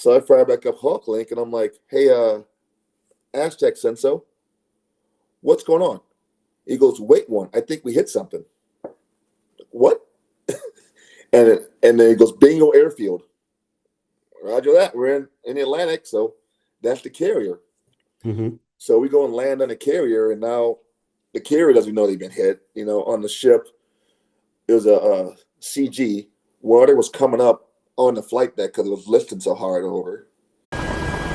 So I fire back up Hawk Link, and I'm like, "Hey, Aztec Senso, what's going on?" He goes, "Wait one, I think we hit something." What? And then he goes, "Bingo Airfield." Roger that. We're in the Atlantic, so that's the carrier. Mm-hmm. So we go and land on the carrier, and now the carrier doesn't know they've been hit. On the ship, it was a CG. Water was coming up on the flight deck because it was lifting so hard over.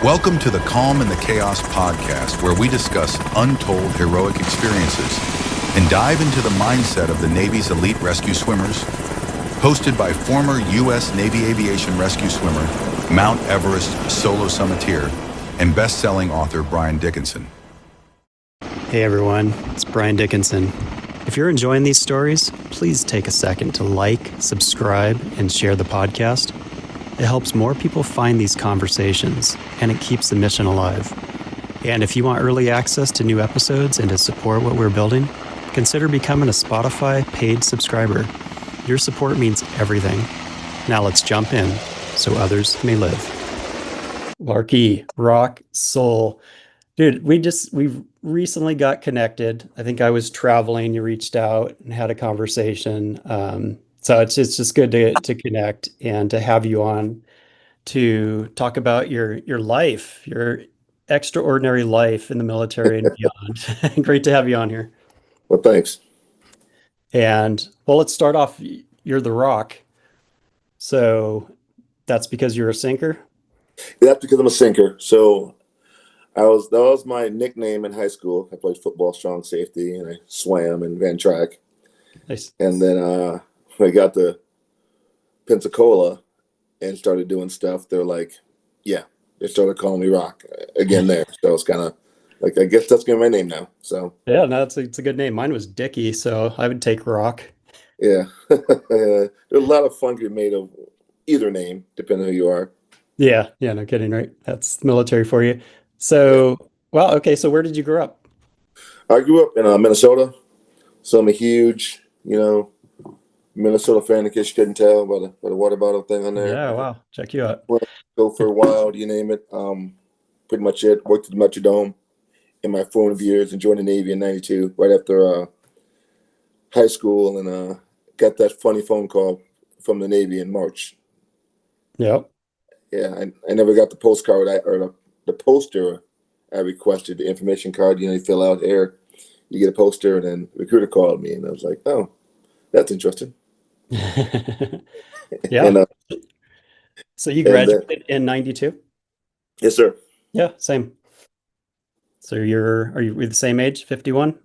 Welcome to the Calm in the Chaos podcast, where we discuss untold heroic experiences and dive into the mindset of the Navy's elite rescue swimmers. Hosted by former U.S. Navy Aviation Rescue Swimmer, Mount Everest solo summiteer, and best-selling author Brian Dickinson. Hey everyone, it's Brian Dickinson. If you're enjoying these stories, please take a second to like, subscribe, and share the podcast. It helps more people find these conversations, and it keeps the mission alive. And if you want early access to new episodes and to support what we're building, consider becoming a Spotify paid subscriber. Your support means everything. Now let's jump in so others may live. Laurquis, rock, soul. Dude, we recently got connected. I think I was traveling. You reached out and had a conversation. So it's just good to connect and to have you on to talk about your life, your extraordinary life in the military and beyond. Great to have you on here. Well, thanks. And well, let's start off. You're the rock. So that's because you're a sinker? That's because I'm a sinker. So that was my nickname in high school. I played football, strong safety, and I swam and ran track. Nice. And then when I got to Pensacola and started doing stuff, they're like, yeah, they started calling me Rock again there. So it's kind of like, I guess that's gonna be my name now. So Yeah, no, it's a good name. Mine was Dickie, so I would take Rock. yeah, there's a lot of fun to be made of either name, depending on who you are. Yeah, no kidding, right? That's military for you. So, wow, okay, so where did you grow up? I grew up in Minnesota, so I'm a huge, Minnesota fan. In case you couldn't tell by the water bottle thing on there. Yeah, wow, check you out. Go for a while, you name it. Pretty much it. Worked at the Metrodome in my formative years and joined the Navy in '92, right after high school, and got that funny phone call from the Navy in March. Yep. Yeah, I never got the postcard or the poster I requested, the information card. You fill out here, you get a poster, and then the recruiter called me, and I was like, oh, that's interesting. Yeah. And, so you graduated in '92? Yes, sir. Yeah, same. So are you the same age, 51?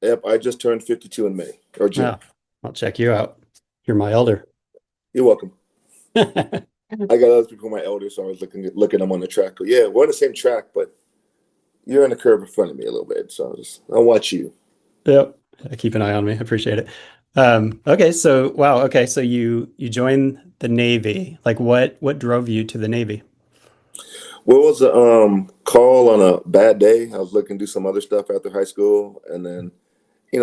Yep, I just turned 52 in May or June. Oh, I'll check you out. You're my elder. You're welcome. I got other people my elder, so I was looking at them on the track. Yeah, we're on the same track, but you're on the curve in front of me a little bit, so I'll watch you. Yep, keep an eye on me. I appreciate it. Okay, so wow. Okay, so you joined the Navy. Like, what drove you to the Navy? Well, it was a call on a bad day. I was looking to do some other stuff after high school, and then, it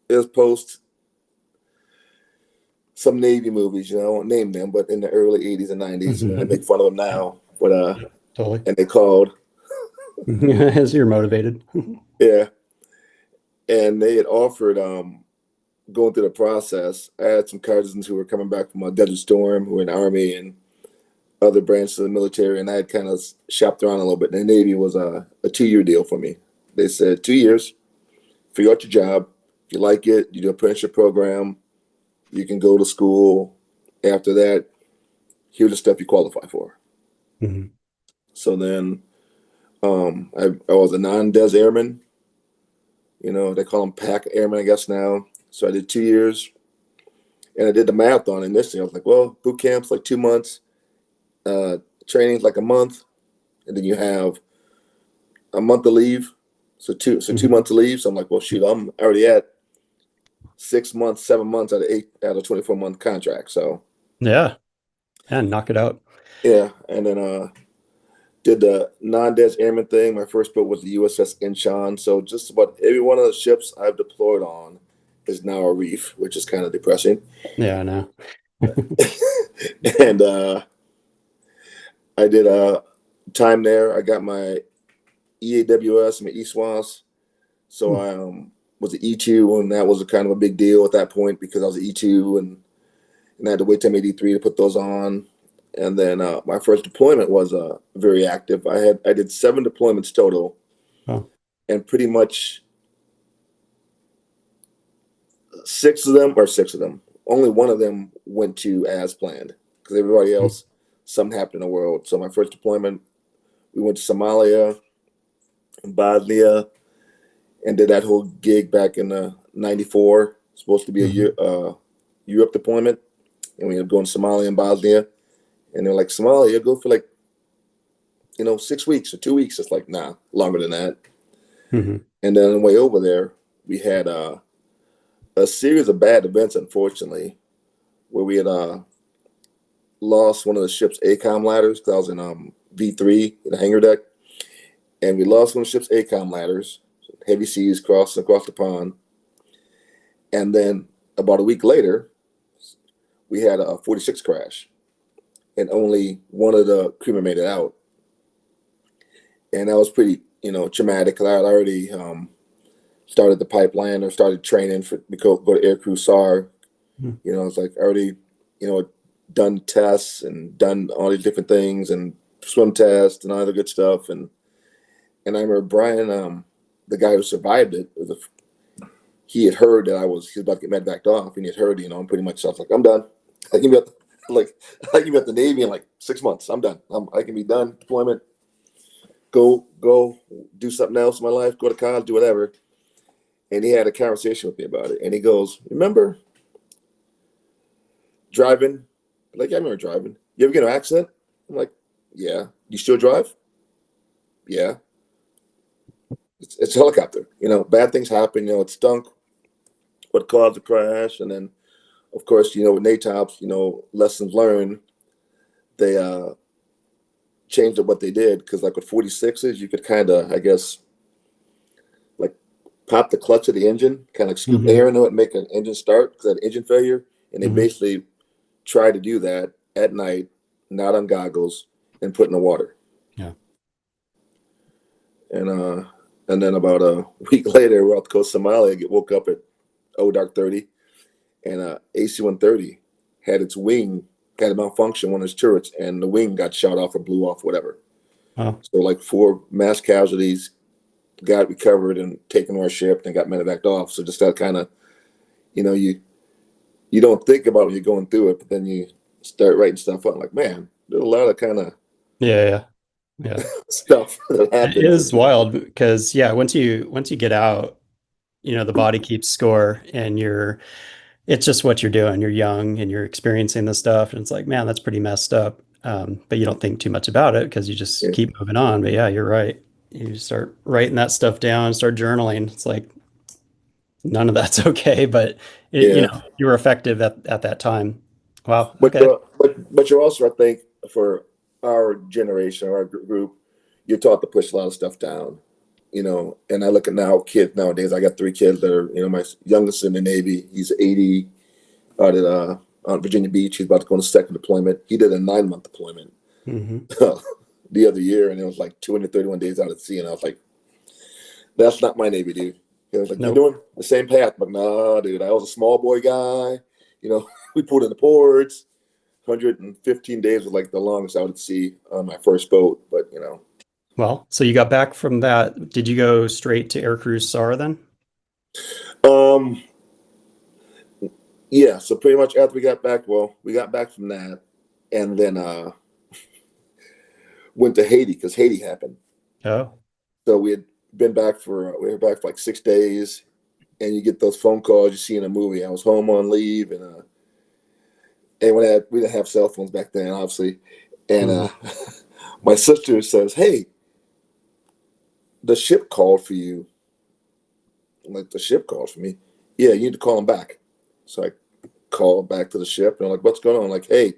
was post some Navy movies. I won't name them, but in the early '80s and '90s, I make fun of them now. But Totally. And they called. As you're motivated. Yeah, and they had offered going through the process. I had some cousins who were coming back from a Desert Storm, who were in the Army and other branches of the military, and I had kind of shopped around a little bit. And the Navy was a 2-year deal for me. They said 2 years, figure out your job. If you like it, you do an apprenticeship program. You can go to school. After that, here's the stuff you qualify for. Mm-hmm. So then I was a non-des airman. They call them pack airmen, I guess, now. So I did 2 years, and I did the math on it. Initially, I was like, well, boot camp's like 2 months. Training's like a month, and then you have a month of leave. So 2 months of leave. So I'm like, well, shoot, I'm already at 6 months, 7 months out of 24-month contract. So yeah, knock it out. Yeah, and then did the non-des airman thing. My first boat was the USS Incheon. So just about every one of the ships I've deployed on is now a reef, which is kind of depressing. Yeah, I know. And I did a time there. I got my EAWS, my ESWAS. So I was an E2, and that was a kind of a big deal at that point because I was an E2, and I had to wait till I'm 83 to put those on. And then my first deployment was very active. I did 7 deployments total, Oh. and pretty much 6 of them. Only one of them went to as planned because everybody else, something happened in the world. So my first deployment, we went to Somalia, Bosnia, and did that whole gig back in '94. Supposed to be a Europe deployment, and we ended up going to Somalia and Bosnia. And they're like, Somalia, go for like 6 weeks or 2 weeks. It's like, nah, longer than that. Mm-hmm. And then on the way over there, we had a series of bad events, unfortunately, where we had lost one of the ship's ACOM ladders because I was in V3 in the hangar deck, and we lost one of the ship's ACOM ladders. Heavy seas crossing across the pond, and then about a week later, we had a 46 crash, and only one of the crewmen made it out, and that was pretty traumatic because I had already started the pipeline or started training for go to aircrew SAR. It's like already done tests and done all these different things and swim tests and all the good stuff. And I remember Brian, the guy who survived it, he had heard that he was about to get medvaced off, and he had heard, I'm pretty much, I was like, I'm done. I can be at the Navy in like 6 months. I'm done. I can be done deployment. Go do something else in my life. Go to college, do whatever. And he had a conversation with me about it. And he goes, remember driving? Like, yeah, I remember driving. You ever get in an accident? I'm like, yeah. You still drive? Yeah. It's a helicopter. Bad things happen. It stunk. What caused the crash? And then, of course, with NATOPS, lessons learned, they changed up what they did. Because like with 46s, you could kind of, I guess, like pop the clutch of the engine, kind of scoop air into it and make an engine start because of engine failure. And they basically tried to do that at night, not on goggles, and put in the water. Yeah. And then about a week later, we're off the coast of Somalia, woke up at dark 30, and AC-130 had its wing, had a malfunction, one of its turrets, and the wing got shot off or blew off, whatever. Oh. So like 4 mass casualties, got recovered and taken to our ship and got medevaced off. So just that kind of, you don't think about when you're going through it, but then you start writing stuff up. Like, man, there's a lot of kind of Yeah. stuff that happens. It is wild because once you get out, the body keeps score, and it's just what you're doing. You're young and you're experiencing this stuff, and it's like, man, that's pretty messed up. But you don't think too much about it because you just keep moving on. But yeah, you're right. You start writing that stuff down, start journaling. It's like none of that's okay, but you were effective at that time. Wow. But Okay. but you're also, I think, for our generation, our group, you're taught to push a lot of stuff down. And I look at kids nowadays. I got 3 kids that are, my youngest in the Navy. He's 80 out at Virginia Beach. He's about to go on his 2nd deployment. He did a 9-month deployment the other year, and it was like 231 days out at sea. And I was like, that's not my Navy, dude. He was like, Nope. You're doing the same path. But nah, dude, I was a small boy guy. We pulled in the ports. 115 days was like the longest out at sea on my first boat. But, Well, so you got back from that. Did you go straight to Aircrew SAR then? Yeah, so pretty much after we got back from that, and then went to Haiti because Haiti happened. Oh. So we were back for like 6 days, and you get those phone calls you see in a movie. I was home on leave, and we didn't have cell phones back then, obviously, and my sister says, "Hey, the ship called for you." I'm like, the ship called for me? Yeah, you need to call them back. So I called back to the ship, and I'm like, what's going on? I'm like, hey,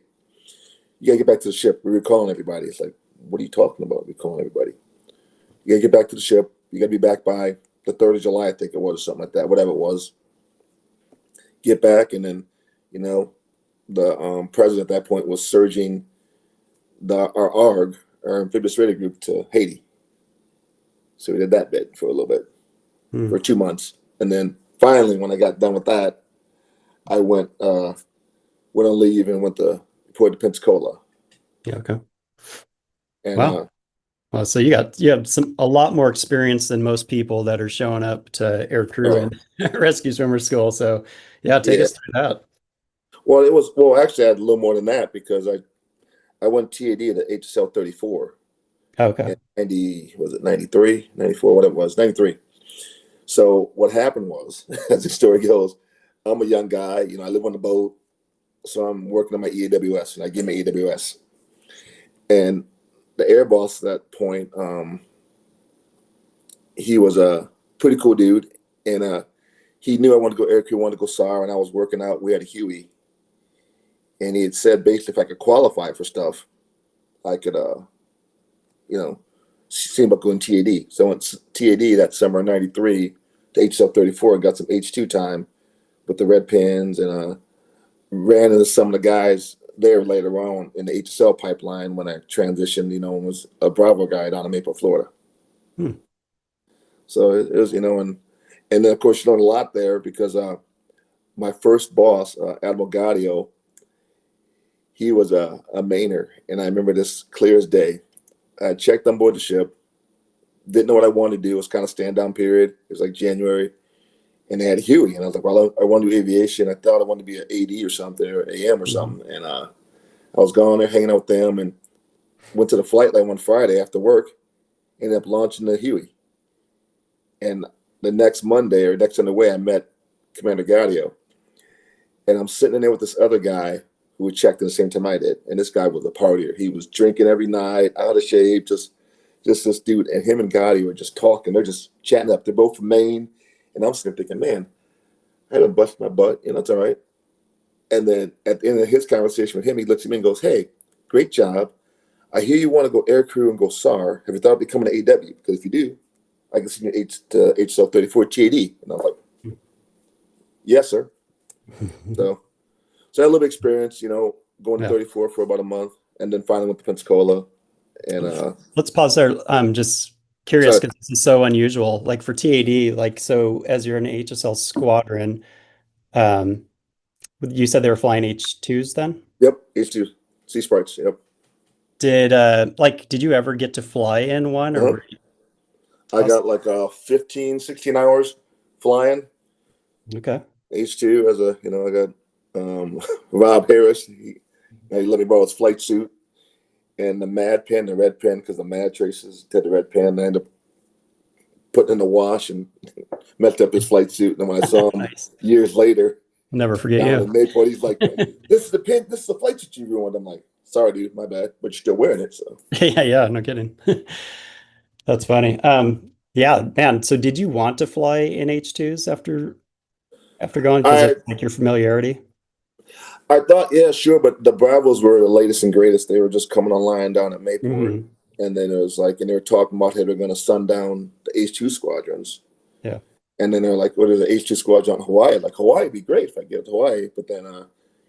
you gotta get back to the ship. We were calling everybody. It's like, what are you talking about? We're calling everybody. You gotta get back to the ship. You gotta be back by the 3rd of July, I think it was, or something like that, whatever it was. Get back, and then, the president at that point was surging our ARG, our amphibious radar group, to Haiti. So we did that bit for a little bit, for 2 months. And then finally, when I got done with that, I went on leave and went to report to Pensacola. Yeah. Okay. And Wow. Well, so you have a lot more experience than most people that are showing up to air crew oh, and rescue swimmer school. So yeah, take yeah. us through that. Well, actually I had a little more than that, because I went TAD at the HSL 34 Okay. in 90, was it 93, 94, whatever it was, 93. So what happened was, as the story goes, I'm a young guy, I live on the boat, so I'm working on my EAWS, and I get my EAWS. And the air boss at that point, he was a pretty cool dude, and he knew I wanted to go air crew, wanted to go SAR, and I was working out. We had a Huey, and he had said basically if I could qualify for stuff, I could, see about going TAD. So I went TAD that summer in '93 to HSL 34 and got some H2 time with the red pins, and ran into some of the guys there later on in the HSL pipeline when I transitioned, and was a Bravo guy down in Maple, Florida. Hmm. So it was, and then of course you learn a lot there, because my first boss, Admiral Gaudio, he was a Mainer, and I remember this clear as day. I checked on board the ship, didn't know what I wanted to do. It was kind of stand down period. It was like January, and they had Huey, and I was like, well, I want to do aviation. I thought I wanted to be an AD or something, or AM or something, and I was going there hanging out with them, and went to the flight line one Friday after work, ended up launching the Huey. And the next Monday, or next on the way, I met Commander Gaudio, and I'm sitting in there with this other guy who had checked at the same time I did, and this guy was a partier. He was drinking every night, out of shape, just this dude. And him and Gaudio were just talking. They're just chatting up. They're both from Maine, and I'm sitting there thinking, man, I haven't busted my butt, that's all right. And then at the end of his conversation with him, he looks at me and goes, hey, great job. I hear you want to go air crew and go SAR. Have you thought of becoming an AW? Because if you do, I can send you to HSL 34 TAD. And I was like, yes, sir. So I had a little experience, going to Yeah. 34 for about a month, and then finally went to Pensacola. And Let's pause there. I'm just curious sorry, because this is so unusual. Like for TAD, like so as you're in HSL squadron, um, you said they were flying H2s then? yep, H2 Sea Sprites, yep. Did you ever get to fly in one or Uh-huh. were you I awesome. got like 15, 16 hours flying Okay. H2 as I got Rob Harris. He let me borrow his flight suit and the mad pen, the red pen, because the mad traces did the red pen. I ended up putting in the wash and messed up his flight suit. And when I saw him Nice. years later Never forget down you. in Mayport, he's like, this is the pen, this is the flight suit you ruined. I'm like, sorry, dude, my bad, but you're still wearing it. So Yeah, yeah, no kidding. That's funny. Yeah, man. So did you want to fly in H2s after going because of I like your familiarity? I thought, yeah, sure, but the Bravos were the latest and greatest. They were just coming online down at Mayport. Hmm. And then it was like, and they were talking about how they were going to sundown the H2 squadrons. Yeah. And then they're like, what is the H2 squadron on Hawaii? Like, Hawaii would be great if I get to Hawaii. But then,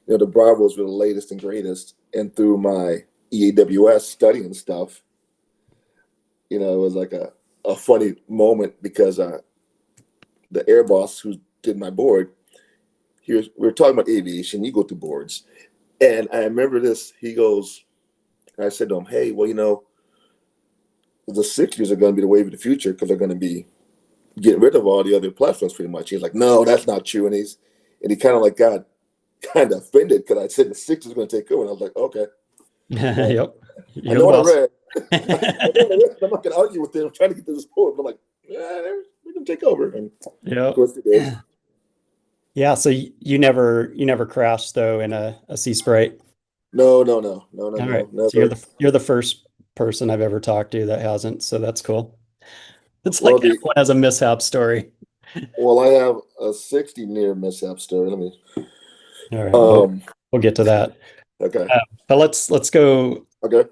the Bravos were the latest and greatest. And through my EAWS studying stuff, it was like a funny moment, because the air boss who did my board, we were talking about aviation. You go through boards. And I remember this. He goes, I said to him, hey, well, the 60s are going to be the wave of the future, because they're going to be getting rid of all the other platforms pretty much. He's like, no, that's not true. And he kind of like got kind of offended, because I said the 60s are going to take over. And I was like, okay, well, Yep. I You're know the what I boss. read. I know what I read. I'm not going to argue with them. I'm trying to get to this point. But I'm like, yeah, they're going to take over. And of Yep. course they did. Yeah, so you never crashed though in a Sea Sprite. No, no, no, no, no, All right. no, So you're never. the first person I've ever talked to that hasn't, so that's cool. It's like Well, everyone has a mishap story. I have a 60 near mishap story. Let me. All right, Um. we'll get to that. Okay. But let's go. Okay.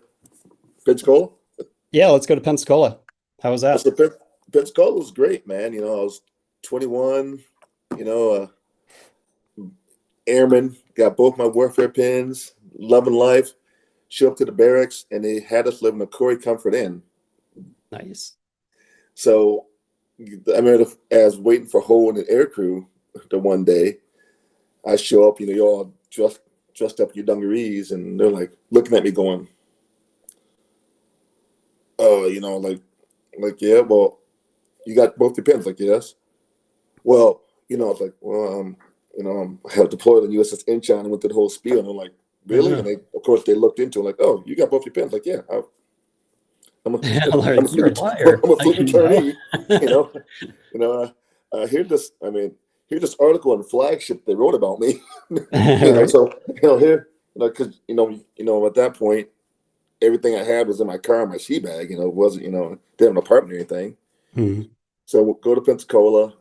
Pensacola. Yeah, let's go to Pensacola. How was that? So Pensacola was great, man. I was 21. You know, Airman, got both my warfare pins. Loving life. show up to the barracks, and they had us live in a Corey Comfort Inn. Nice. So I remember as waiting for Ho and the air crew the one day, I show up, you're all dressed up in your dungarees, and they're like looking at me going, "Oh, yeah, well, you got both your pins?" Like, yes. Well, it's like, well, I have deployed on USS Incheon and went through the whole spiel, and I'm like, really? Yeah. And of course, they looked into it, like, oh, you got both your pins? Like, yeah, I'm a, I'm a Like, you're a fleet, liar. I'm a I fleet didn't know. returnee, you know, you know. Here's this article on Flagship they wrote about me, Right. So here, because at that point, everything I had was in my car, in my sea bag. It wasn't, didn't have an apartment or anything. Hmm. So we'll go to Pensacola.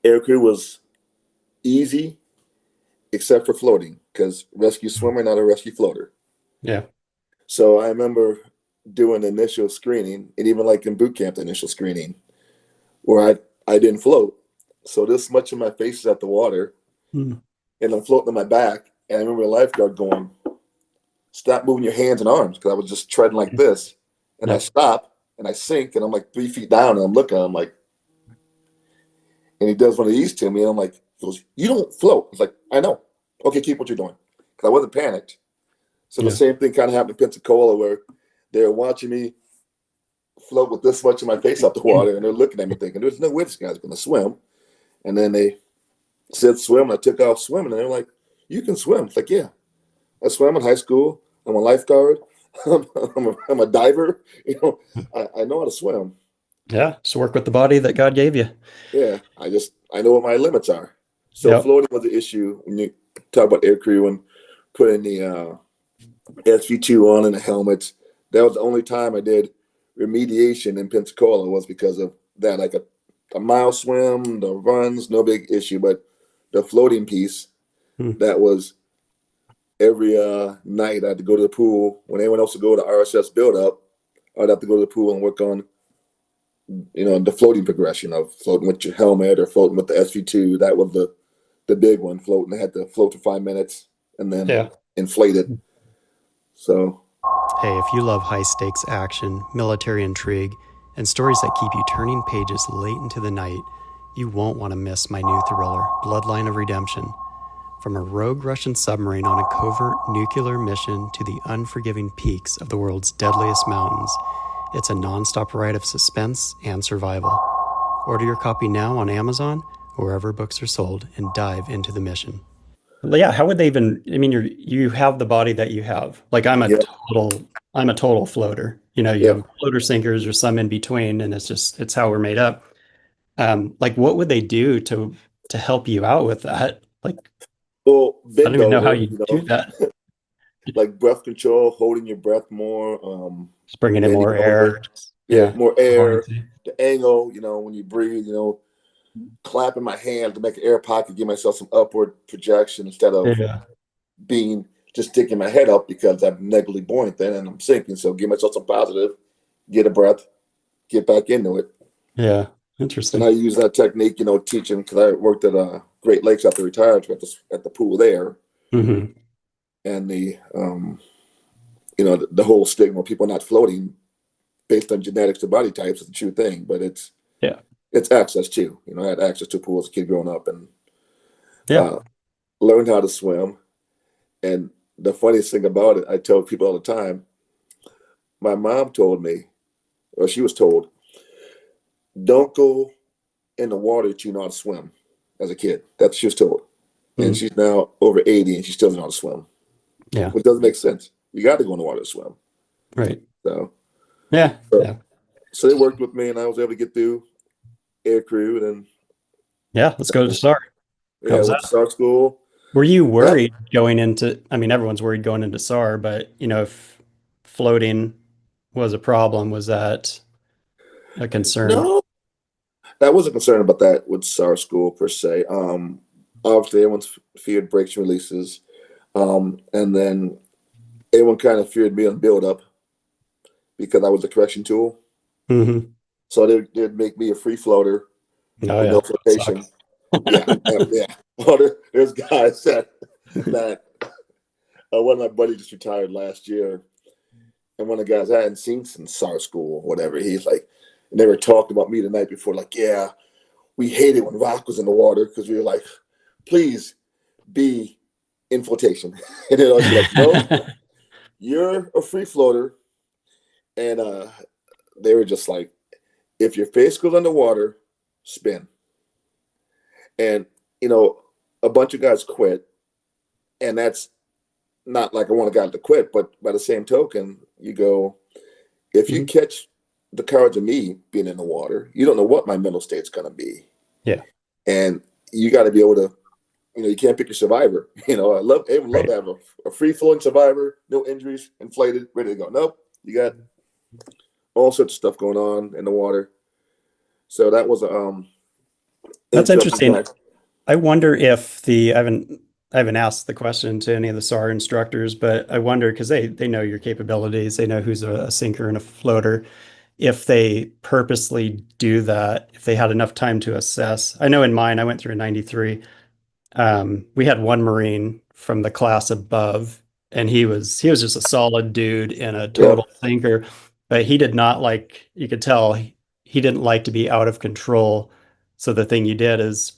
Aircrew was easy, except for floating, because rescue swimmer, not a rescue floater. Yeah. So I remember doing the initial screening, and even like in boot camp, the initial screening, where I didn't float. So this much of my face is at the water, Hmm. and I'm floating on my back. And I remember a lifeguard going, "Stop moving your hands and arms," because I was just treading like this. And I Yeah. stop and I sink, and I'm like 3 feet down, and I'm looking, I'm like, and he does one of these to me, and I'm like, he goes, "You don't float." It's like, "I know." "Okay, keep what you're doing," because I wasn't panicked. So the Yeah. same thing kind of happened in Pensacola, where they're watching me float with this much of my face out the water, and they're looking at me thinking, "There's no way this guy's going to swim." And then they said swim, and I took off swimming, and they're like, "You can swim." It's like, yeah, I swam in high school. I'm a lifeguard. I'm a diver. I know how to swim. Yeah. Just work with the body that God gave you. Yeah, I know what my limits are. So Yep. floating was an issue when you talk about air crew and putting the SV2 on and the helmets. That was the only time I did remediation in Pensacola, was because of that. Like a mile swim, the runs, no big issue, but the floating piece, Hmm. that was every night. I had to go to the pool when anyone else would go to RSS build up. I'd have to go to the pool and work on the floating progression of floating with your helmet or floating with the SV2. That was the big one, floating. I had to float for 5 minutes and then Yeah. inflate it. So Hey, if you love high stakes action, military intrigue, and stories that keep you turning pages late into the night, you won't want to miss my new thriller, Bloodline of Redemption. From a rogue Russian submarine on a covert nuclear mission to the unforgiving peaks of the world's deadliest mountains, it's a nonstop ride of suspense and survival. Order your copy now on Amazon or wherever books are sold and dive into the mission. Yeah, how would they even, I mean, you have the body that you have. Like yeah, I'm a total floater. You yeah. have floater sinkers or some in between, and it's how we're made up. Like what would they do to help you out with that? Like, Well, I don't bend even know how over, you do that. like breath control, holding your breath more, Just bringing in bending more over. air. Yeah, Yeah. more air, Buoyancy. the angle, when you breathe, clapping my hand to make an air pocket, give myself some upward projection instead of Yeah. being just sticking my head up because I'm negatively buoyant then and I'm sinking. So give myself some positive, get a breath, get back into it. Yeah. And I Interesting. use that technique, teaching, because I worked at Great Lakes after retired at the pool there, Hmm. and the whole stigma of people not floating based on genetics or body types is a true thing, but Yeah. it's access too. I had access to a pool as a kid growing up and Yeah. uh, learned how to swim. And the funniest thing about it, I tell people all the time, my mom told me, or she was told, don't go in the water till you know how to swim as a kid. That's what she was told. And Mm. she's now over 80 and she still doesn't know how to swim, Yeah. which doesn't make sense. You got to go in the water to swim. Right. So, Yeah. so, Yeah. so they worked with me and I was able to get through air crew. And Yeah. Let's go to the then, SAR. How yeah, was went to that? SAR school. Were you That, worried going into, I mean, everyone's worried going into SAR, but if floating was a problem, was that a concern? no, I wasn't concerned about that with SAR school per se. Obviously, everyone's feared breaks and releases. And then everyone kind of feared me on build up because I was a correction tool. Hmm. So they'd make me a free floater Oh with yeah, no that flotation. sucks. Yeah, yeah. Well, there's guys that one of my buddies just retired last year, and one of the guys I hadn't seen since SAR school or whatever. He's like, and they were talking about me the night before, like, yeah, we hated when Rock was in the water because we were like, please be in flotation. And then I'd be like, no, you're a free floater. And they were just like, if your face goes underwater, spin. And, a bunch of guys quit. And that's not like I want a guy to quit, but by the same token, you go, if you catch the cards of me being in the water, you don't know what my mental state's going to be. Yeah. And you got to be able to, you can't pick your survivor. I would love to have a free flowing survivor, no injuries, inflated, ready to go. Nope. You got all sorts of stuff going on in the water. So that was That's interesting. time. I wonder if I haven't asked the question to any of the SAR instructors, but I wonder because they know your capabilities, they know who's a sinker and a floater. If they purposely do that, if they had enough time to assess. I know in mine, I went through a 93. We had one Marine from the class above, and he was just a solid dude and a total thinker, but he did not like, you could tell he didn't like to be out of control. So the thing you did is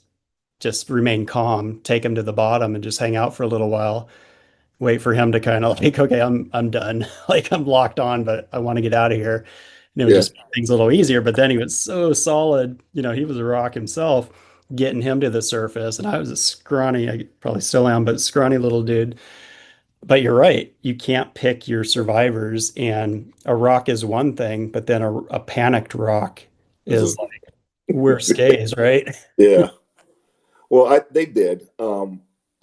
just remain calm, take him to the bottom and just hang out for a little while, wait for him to kind of like, okay, I'm done. Like I'm locked on, but I want to get out of here. And it would just make things a little easier. But then he was so solid, he was a rock himself, getting him to the surface. And I was a scrawny, I probably still am, but scrawny little dude. But you're right. You can't pick your survivors. And a rock is one thing, but then a panicked rock is like worst case, right? Yeah. Well, they did.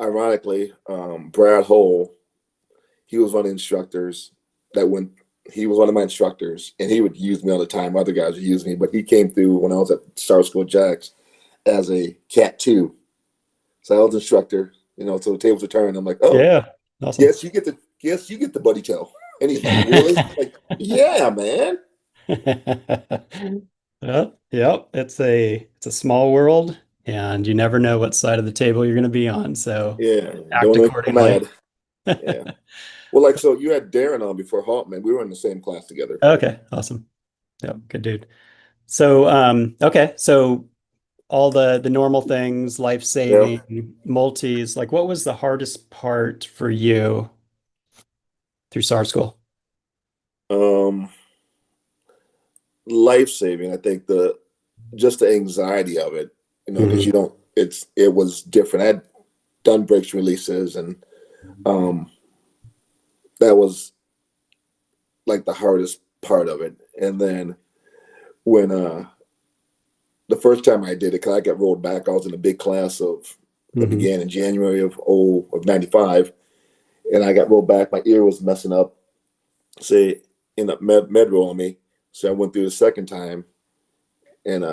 Ironically, Brad Hole, he was one of the instructors he was one of my instructors, and he would use me all the time. Other guys would use me, but he came through when I was at Star School Jacks as a Cat 2. So I was instructor, so the tables were turning. I'm like, oh, yeah, awesome. Yes, you get the buddy tail. And he's like, really? Like, yeah, man. Yep. It's a small world, and you never know what side of the table you're going to be on. So Yeah, act accordingly. Yeah. Well, so you had Darren on before Haltman. We were in the same class together. Okay, awesome. Yep, good dude. So okay, so all the normal things, life saving, multis. Like, what was the hardest part for you through SAR school? Life saving. I think just the anxiety of it, because you don't. It was different. I had done breaks releases, and that was like the hardest part of it. And then when the first time I did it, because I got rolled back, I was in a big class that began in January of 95, and I got rolled back. My ear was messing up. Say, ended up med rolling me. So I went through the second time, and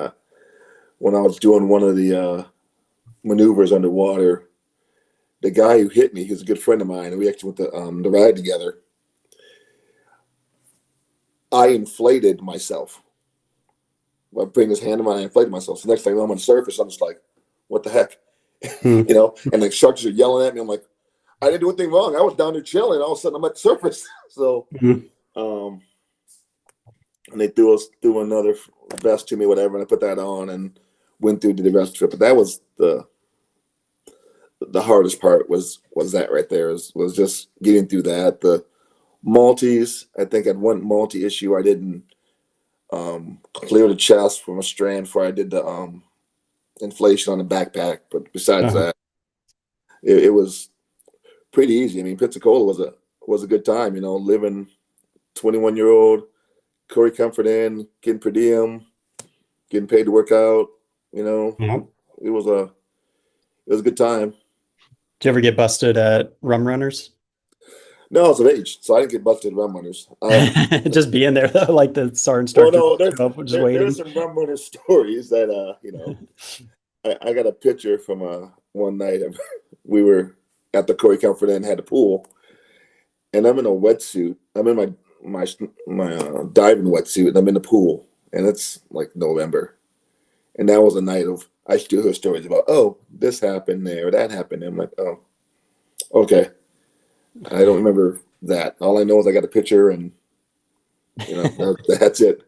when I was doing one of the maneuvers underwater, the guy who hit me, he was a good friend of mine, and we actually went the ride together. I inflated myself. I bring his hand in mine, I inflated myself. So next thing I know, I'm on the surface. I'm just like, what the heck? And the instructors are yelling at me. I'm like, I didn't do anything wrong. I was down there chilling. All of a sudden, I'm at the surface. So, and they threw another vest to me, whatever, and I put that on and went through the rest trip. But that was the hardest part was that right there was just getting through that. The multis, I think I had one multi issue. I didn't clear the chest from a strand before I did the inflation on the backpack. But besides that, it was pretty easy. I mean, Pensacola was a good time, living 21-year-old, Corey Comfort Inn, getting per diem, getting paid to work out, it was a good time. Did you ever get busted at rum runners? No, I was of age, so I didn't get busted at rum runners. Just being there though, like the SAR instructor. Well, no, just waiting. there's some rum runner stories that I got a picture from one night. We were at the Corey Comfort Inn, had a pool, and I'm in a wetsuit. I'm in my diving wetsuit, and I'm in the pool, and it's like November, and that was a night of I still hear stories about, oh, this happened there, that happened there. I'm like, oh, okay. I don't remember that. All I know is I got a picture, and that's it.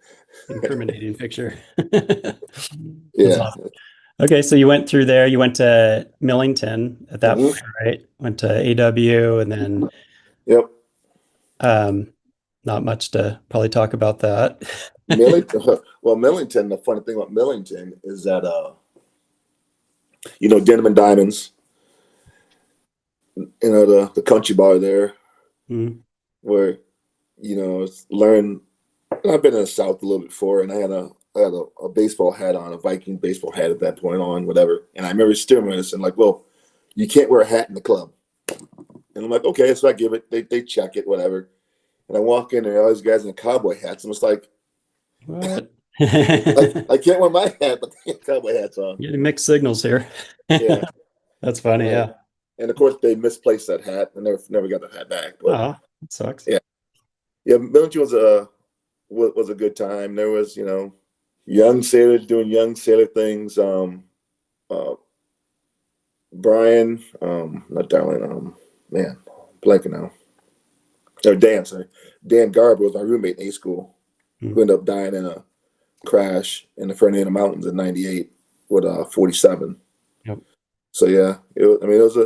Incriminating picture. That's Yeah. awesome. Okay, so you went through there. You went to Millington at that Hmm. point, right? Went to AW, and then Yep. um, not much to probably talk about that. Millington. Well, Millington. The funny thing about Millington is that Denim and Diamonds. The country bar there Mm, where learn. I've been in the South a little bit before, and I had a baseball hat on, a Viking baseball hat at that point on, whatever. And I remember steering us and like, well, you can't wear a hat in the club. And I'm like, okay, so I give it. They check it, whatever. And I walk in, and all these guys in cowboy hats. I'm just like, what? I can't wear my hat, but they have cowboy hats on. Getting mixed signals here. Yeah, That's funny, and yeah. and of course they misplaced that hat and never got the hat back. But Oh, that sucks. yeah, yeah, Military was a good time. There was young sailors doing young sailor things. Uh, Brian, not Darling, man, blanking now. Or Dan, sorry. Dan Garber was my roommate in A school, Mm, who ended up dying in a crash in the Fernando Mountains in '98 with 47. yep. So yeah, it was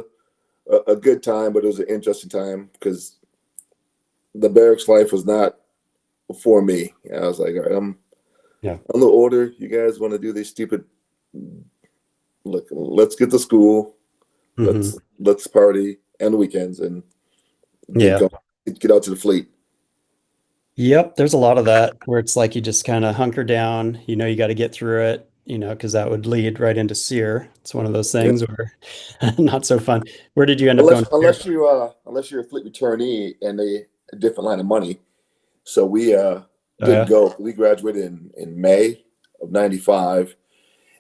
a good time, but it was an interesting time because the barracks life was not for me. I was like, all right, Yeah. I'm a little older. You guys want to do these stupid? Look, let's get to school. Hmm. Let's party and the weekends and get Yeah. going. Get out to the fleet. Yep. There's a lot of that where it's like you just kind of hunker down, you got to get through it, because that would lead right into SEER. It's one of those Yeah. things where not so fun. Where did you end up Unless going to SEER? unless you unless you're a fleet returnee and a different line of money. So we Oh, didn't yeah. go. We graduated in May of '95,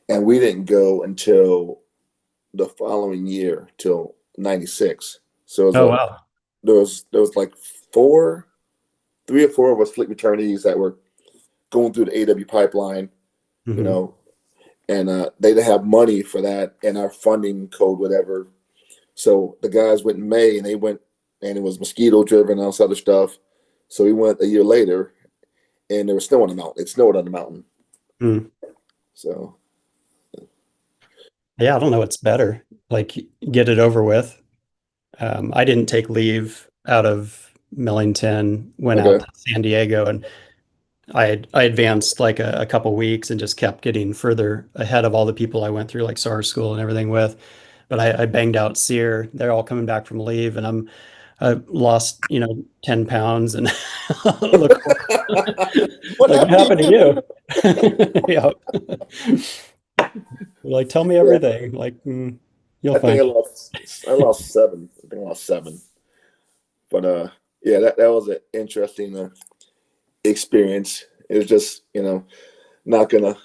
and we didn't go until the following year, till '96. So Oh, wow. there was like four, 3 or 4 of us fleet returnees that were going through the AW pipeline, you Hmm. know, and they didn't have money for that and our funding code, whatever. So the guys went in May and they went, and it was mosquito driven and all this other stuff. So we went a year later, and there was snow on the mountain. It snowed on the mountain. Mm. So Yeah, I don't know what's better. Like, get it over with. I didn't take leave out of Millington, went out okay. to San Diego, and I advanced like a couple weeks and just kept getting further ahead of all the people I went through like SAR school and everything with. But I banged out SEER. They're all coming back from leave, and I lost 10 pounds and look What like, what happened happened to to you? you? Yeah. Like, tell me Yeah, everything. Like, you'll I think find I it. lost. I lost 7. I think I lost 7. But yeah, that was an interesting experience. It was just not gonna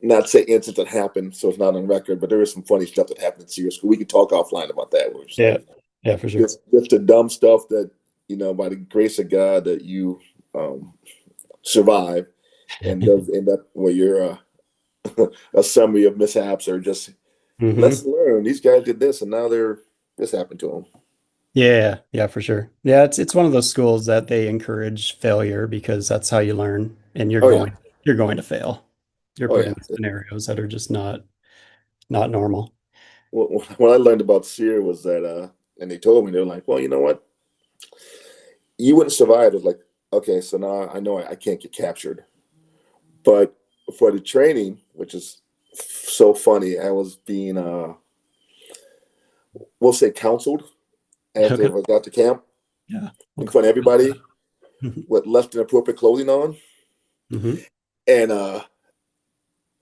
not say incidents that happened, so it's not on record. But there was some funny stuff that happened in SEAL school. We could talk offline about that. Where it's Yeah. like Yeah, for sure. just the dumb stuff that by the grace of God that you survive, and does end up where you're a summary of mishaps or just let's Hmm. learn. These guys did this, and now this happened to them. Yeah, yeah, for sure. Yeah, it's one of those schools that they encourage failure because that's how you learn, and you're Oh yeah, going you're going to fail. You're oh put yeah. in scenarios that are just not normal. What I learned about Sear was that, and they told me they're like, well, you know what, you wouldn't survive. It was like, okay, so now I know I can't get captured, but for the training, which is so funny, I was being, we'll say, counseled as Okay. if I got to camp Yeah. in Okay. front of everybody with less than appropriate clothing on, Hmm. and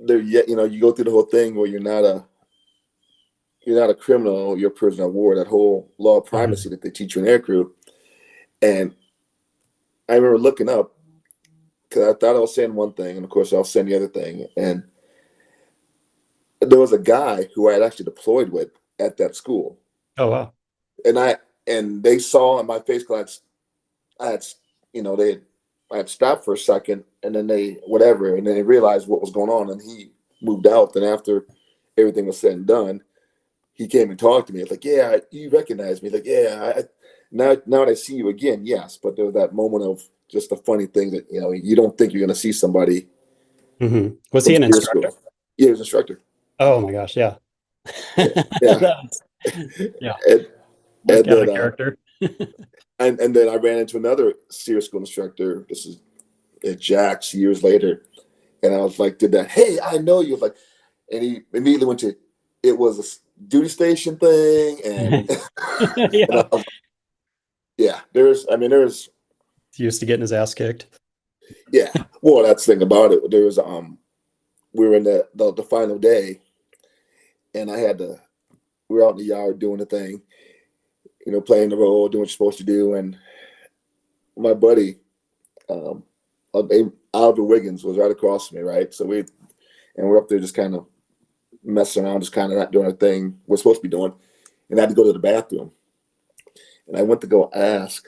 there yet you go through the whole thing where you're not a criminal, you're a prisoner of war. That whole law of primacy Hmm. that they teach you in aircrew, and I remember looking up because I thought I was saying one thing, and of course I was saying the other thing. And there was a guy who I had actually deployed with at that school, Oh, wow. and they saw in my face because I had they I had stopped for a second, and then they whatever, and then they realized what was going on, and he moved out. And after everything was said and done, he came and talked to me. It's like, yeah, you recognize me. Like, yeah, now that I see you again, yes, but there was that moment of just a funny thing that, you don't think you're going to see somebody Was from he an SEER instructor? school. Yeah, he was an instructor. Oh my gosh, yeah. Yeah, yeah. That's, yeah, And, that's and kind of then a character. and then I ran into another SEER school instructor. This is at Jack's years later, and I was like, did that? Hey, I know you. Like, and he immediately went to, it was a duty station thing, and and I Yeah. was, yeah, there's He used to getting his ass kicked. yeah. Well, that's the thing about it. There was we were in the final day, and we were out in the yard doing the thing, playing the role, doing what you're supposed to do, and my buddy, um, Oliver Wiggins was right across from me, right? We're up there just kind of messing around, just kind of not doing a thing we're supposed to be doing, and I had to go to the bathroom, and I went to go ask,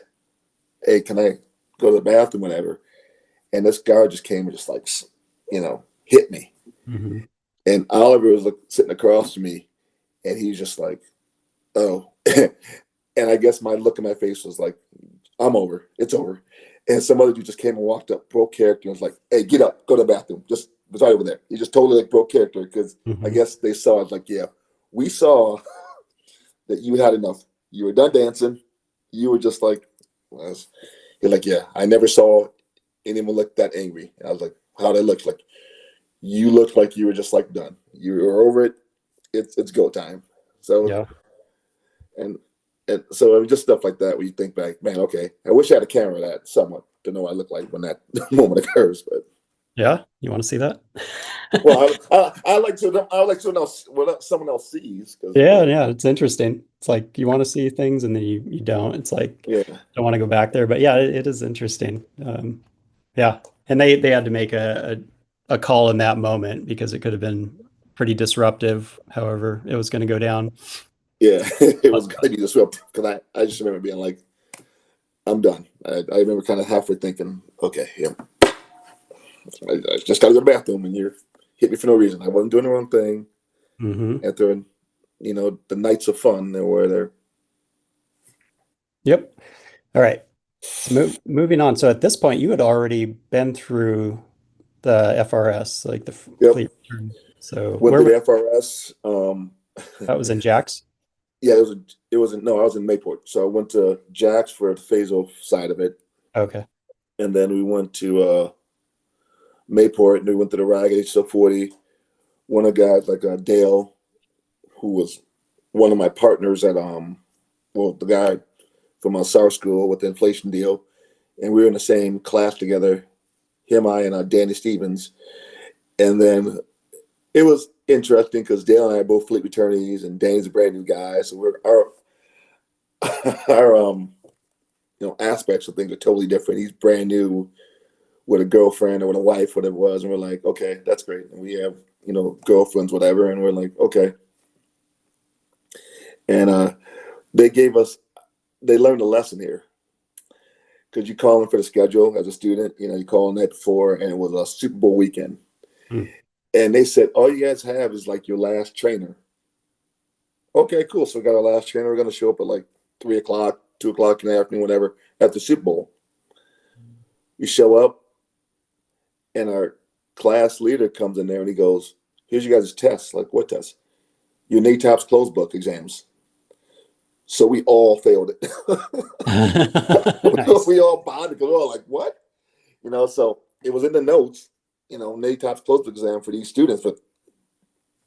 hey, can I go to the bathroom, whatever, and this guard just came and just like, hit me, Hmm. and Oliver was sitting across from me, and he's just like, oh. And I guess my look in my face was like, I'm over. It's over. And some other dude just came and walked up, broke character, and was like, hey, get up, go to the bathroom. Just was right over there. He just totally like broke character because I Hmm. guess they saw it like, yeah, we saw that you had enough. You were done dancing. You were just like, well, you're like, yeah, I never saw anyone look that angry. And I was like, how'd I look? Like, you looked like you were just like done. You were over it. It's go time. So Yeah. and and so it was just stuff like that where you think back, man, okay, I wish I had a camera that somewhat to know what I look like when that moment occurs. But Yeah. You want to see that? well, I like to know what someone else sees because Yeah, yeah, it's interesting. It's like you want to see things and then you don't. It's like yeah, don't want to go back there. But yeah, it is interesting. Yeah. And they had to make a call in that moment because it could have been pretty disruptive, however it was going to go down. yeah, it But was going to be disruptive because I just remember being like, I'm done. I remember kind of halfway thinking, okay, yeah, I just got to go to the bathroom and you hit me for no reason. I wasn't doing the wrong thing. hmm. After the nights of fun that were there. Yep. All right. So moving on. So at this point, you had already been through the FRS, like the Yep. fleet return. So Went to the FRS. that was in Jax? Yeah, no, I was in Mayport. So I went to Jax for the phasal side of it. Okay. And then we went to Mayport and we went to the RAG HO40. One of the guys, like Dale, who was one of my partners at the guy from SAR school with the inflation deal. And we were in the same class together, him, I, and Danny Stevens. And then it was interesting because Dale and I are both fleet returnees, and Danny's a brand new guy. So our aspects of things are totally different. He's brand new with a girlfriend or with a wife, whatever it was, and we're like, okay, that's great. And we have girlfriends, whatever, and we're like, okay. And they gave us, they learned a lesson here because you call in for the schedule as a student. You call the night before, and it was a Super Bowl weekend. Hmm. And they said, all you guys have is like your last trainer. Okay, cool. So we got our last trainer. We're going to show up at like 3 o'clock, 2 o'clock in the afternoon, whatever, at the Super Bowl. We show up, and our class leader comes in there and he goes, here's you guys' tests. Like, what test? Your NATAP's closed book exams. So we all failed it. Nice. We all bonded because we're all like, what? So it was in the notes, NATAP's closed book exam for these students, but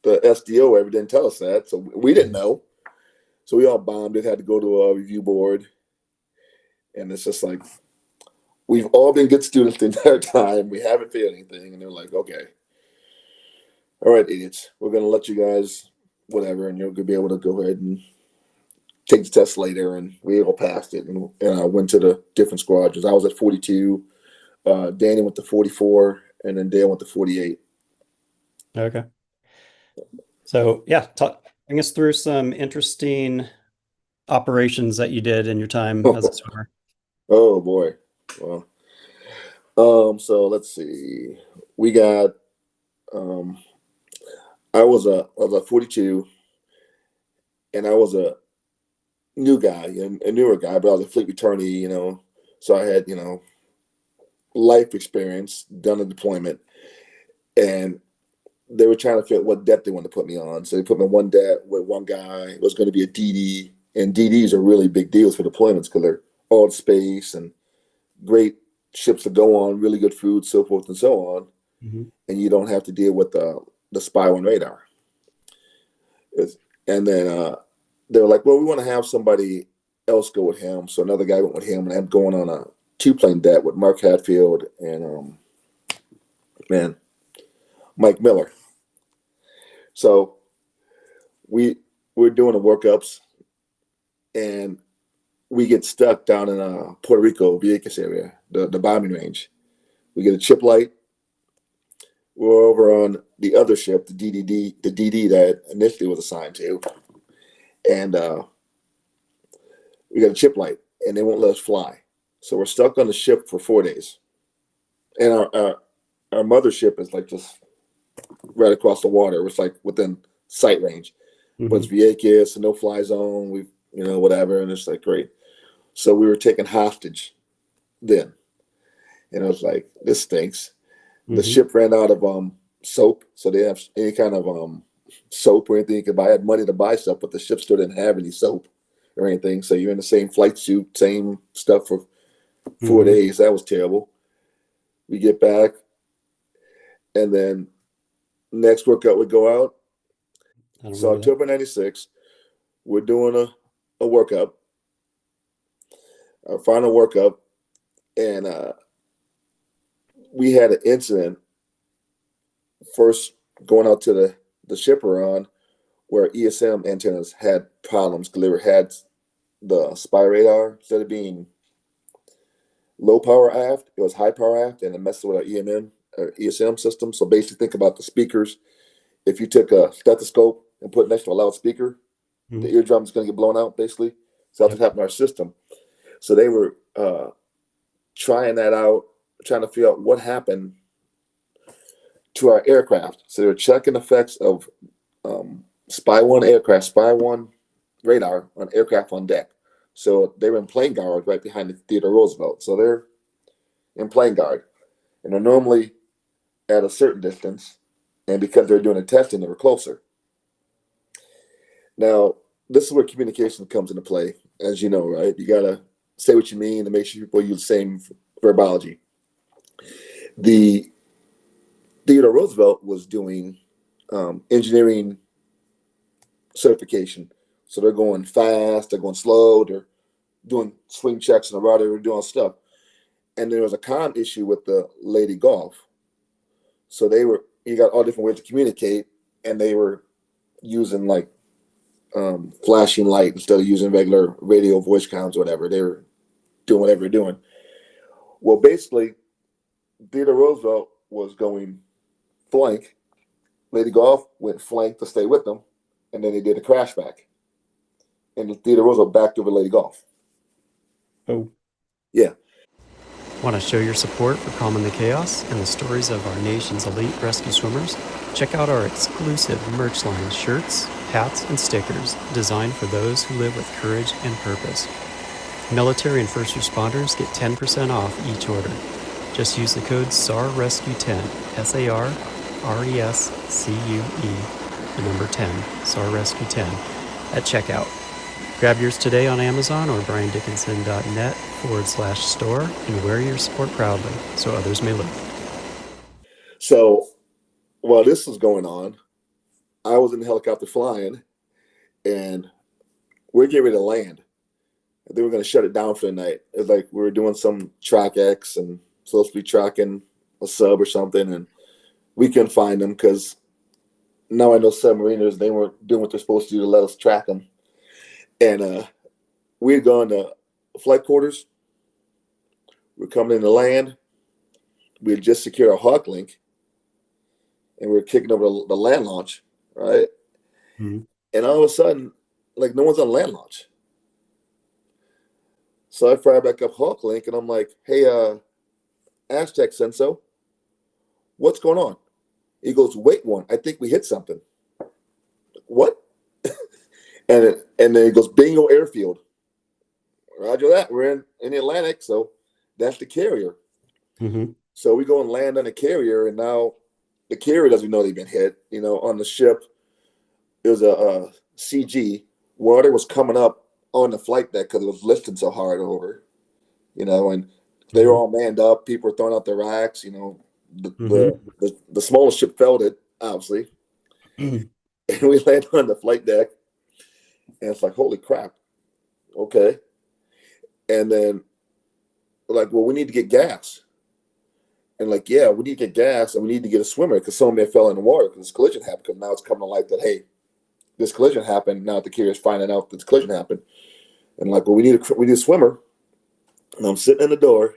the SDO ever didn't tell us that. So we didn't know. So we all bombed it, had to go to a review board. And it's just like, we've all been good students the entire time. We haven't failed anything. And they're like, okay, all right, idiots, we're going to let you guys, whatever, and you're going to be able to go ahead and take the test later. And we all passed it. And I went to the different squadrons. I was at 42. Danny went to 44. And then Dale went to 48. Okay. So yeah, bring us through some interesting operations that you did in your time as a swimmer. Oh, boy. Well, so let's see. We got, um, I was a 42, and I was a new guy, and a newer guy, but I was a fleet returnee, so I had, life experience, done a deployment, and they were trying to figure out what debt they wanted to put me on. So they put me on one debt with one guy. It was going to be a DD, and DDs are really big deals for deployments because they're all space and great ships to go on, really good food, so forth and so on. Mm-hmm. And you don't have to deal with the spy on radar. And then they were like, well, we want to have somebody else go with him. So another guy went with him, and I'm going on a 2-plane debt with Mark Hatfield and Mike Miller. So we're doing the workups, and we get stuck down in Puerto Rico, Vieques area, the bombing range. We get a chip light. We're over on the other ship, the DD that initially was assigned to, and we got a chip light, and they won't let us fly. So we're stuck on the ship for 4 days, and our mothership is like just right across the water. It's like within sight range, but it's Vieques, a no-fly zone. We, whatever, and it's like great. So we were taken hostage then, and I was like, this stinks. The ship ran out of soap, so they have any kind of soap or anything you could buy. I had money to buy stuff, but the ship still didn't have any soap or anything. So you're in the same flight suit, same stuff for 4 days. That was terrible. We get back, and then next workout would go out. So October '96, we're doing a workup, our final workup, and we had an incident first going out to the ship we're on, where ESM antennas had problems because they had the spy radar. Instead of being low power aft, it was high power aft, and it messed with our EMM or ESM system. So basically, think about the speakers. If you took a stethoscope and put it next to a loudspeaker, the eardrum is going to get blown out, basically. So that's what happened to our system. So they were trying that out, trying to figure out what happened to our aircraft. So they were checking effects of Spy 1 aircraft, Spy 1 radar on aircraft on deck. So they were in plane guard right behind the Theodore Roosevelt. So they're in plane guard, and they're normally at a certain distance, and because they're doing the testing, they were closer. Now, this is where communication comes into play, as you know, right? You got to say what you mean and make sure people use the same verbology. The Theodore Roosevelt was doing engineering certification. So they're going fast, they're going slow, they're doing swing checks on the rudder, they're doing stuff. And there was a comm issue with the Lady Golf. So you got all different ways to communicate, and they were using like flashing light instead of using regular radio voice comms or whatever. They were doing whatever they're doing. Well, basically, Theodore Roosevelt was going flank. Lady Golf went flank to stay with them, and then they did a crash back. And Theodore Roosevelt backed over Lady Golf. Oh. Yeah. Want to show your support for Calm in the Chaos and the stories of our nation's elite rescue swimmers? Check out our exclusive merch line shirts, hats, and stickers designed for those who live with courage and purpose. Military and first responders get 10% off each order. Just use the code SARRESCUE10, SARRESCUE, the number 10, SARRESCUE10, at checkout. Grab yours today on Amazon or briandickinson.net/store and wear your support proudly so others may live. So while this was going on, I was in the helicopter flying, and we're getting ready to land. They were going to shut it down for the night. It was like we were doing some track X and supposed to be tracking a sub or something, and we couldn't find them because now I know submariners, they weren't doing what they're supposed to do to let us track them. And we had gone to flight quarters. We're coming in to land. We had just secured our Hawk Link, and we were kicking over the land launch, right? Mm-hmm. And all of a sudden, like, no one's on land launch. So I fire back up Hawk Link, and I'm like, hey, Aztec Senso, what's going on? He goes, wait one, I think we hit something. What? and then he goes, bingo airfield. Roger that. We're in the Atlantic, so that's the carrier. Mm-hmm. So we go and land on the carrier, and now the carrier doesn't know they've been hit. On the ship, it was a CG. Water was coming up on the flight deck because it was lifting so hard over, and they were Mm-hmm. all manned up. People were throwing out their racks. The, the, Mm-hmm. the smallest ship felt it, obviously. And we landed on the flight deck, and it's like, holy crap. Okay. And then, like, well, we need to get gas. And like, yeah, we need to get gas and we need to get a swimmer because some of them fell in the water because this collision happened. Because now it's coming to light that, hey, this collision happened. Now the carrier's finding out this collision happened. And like, well, we need a swimmer. And I'm sitting in the door,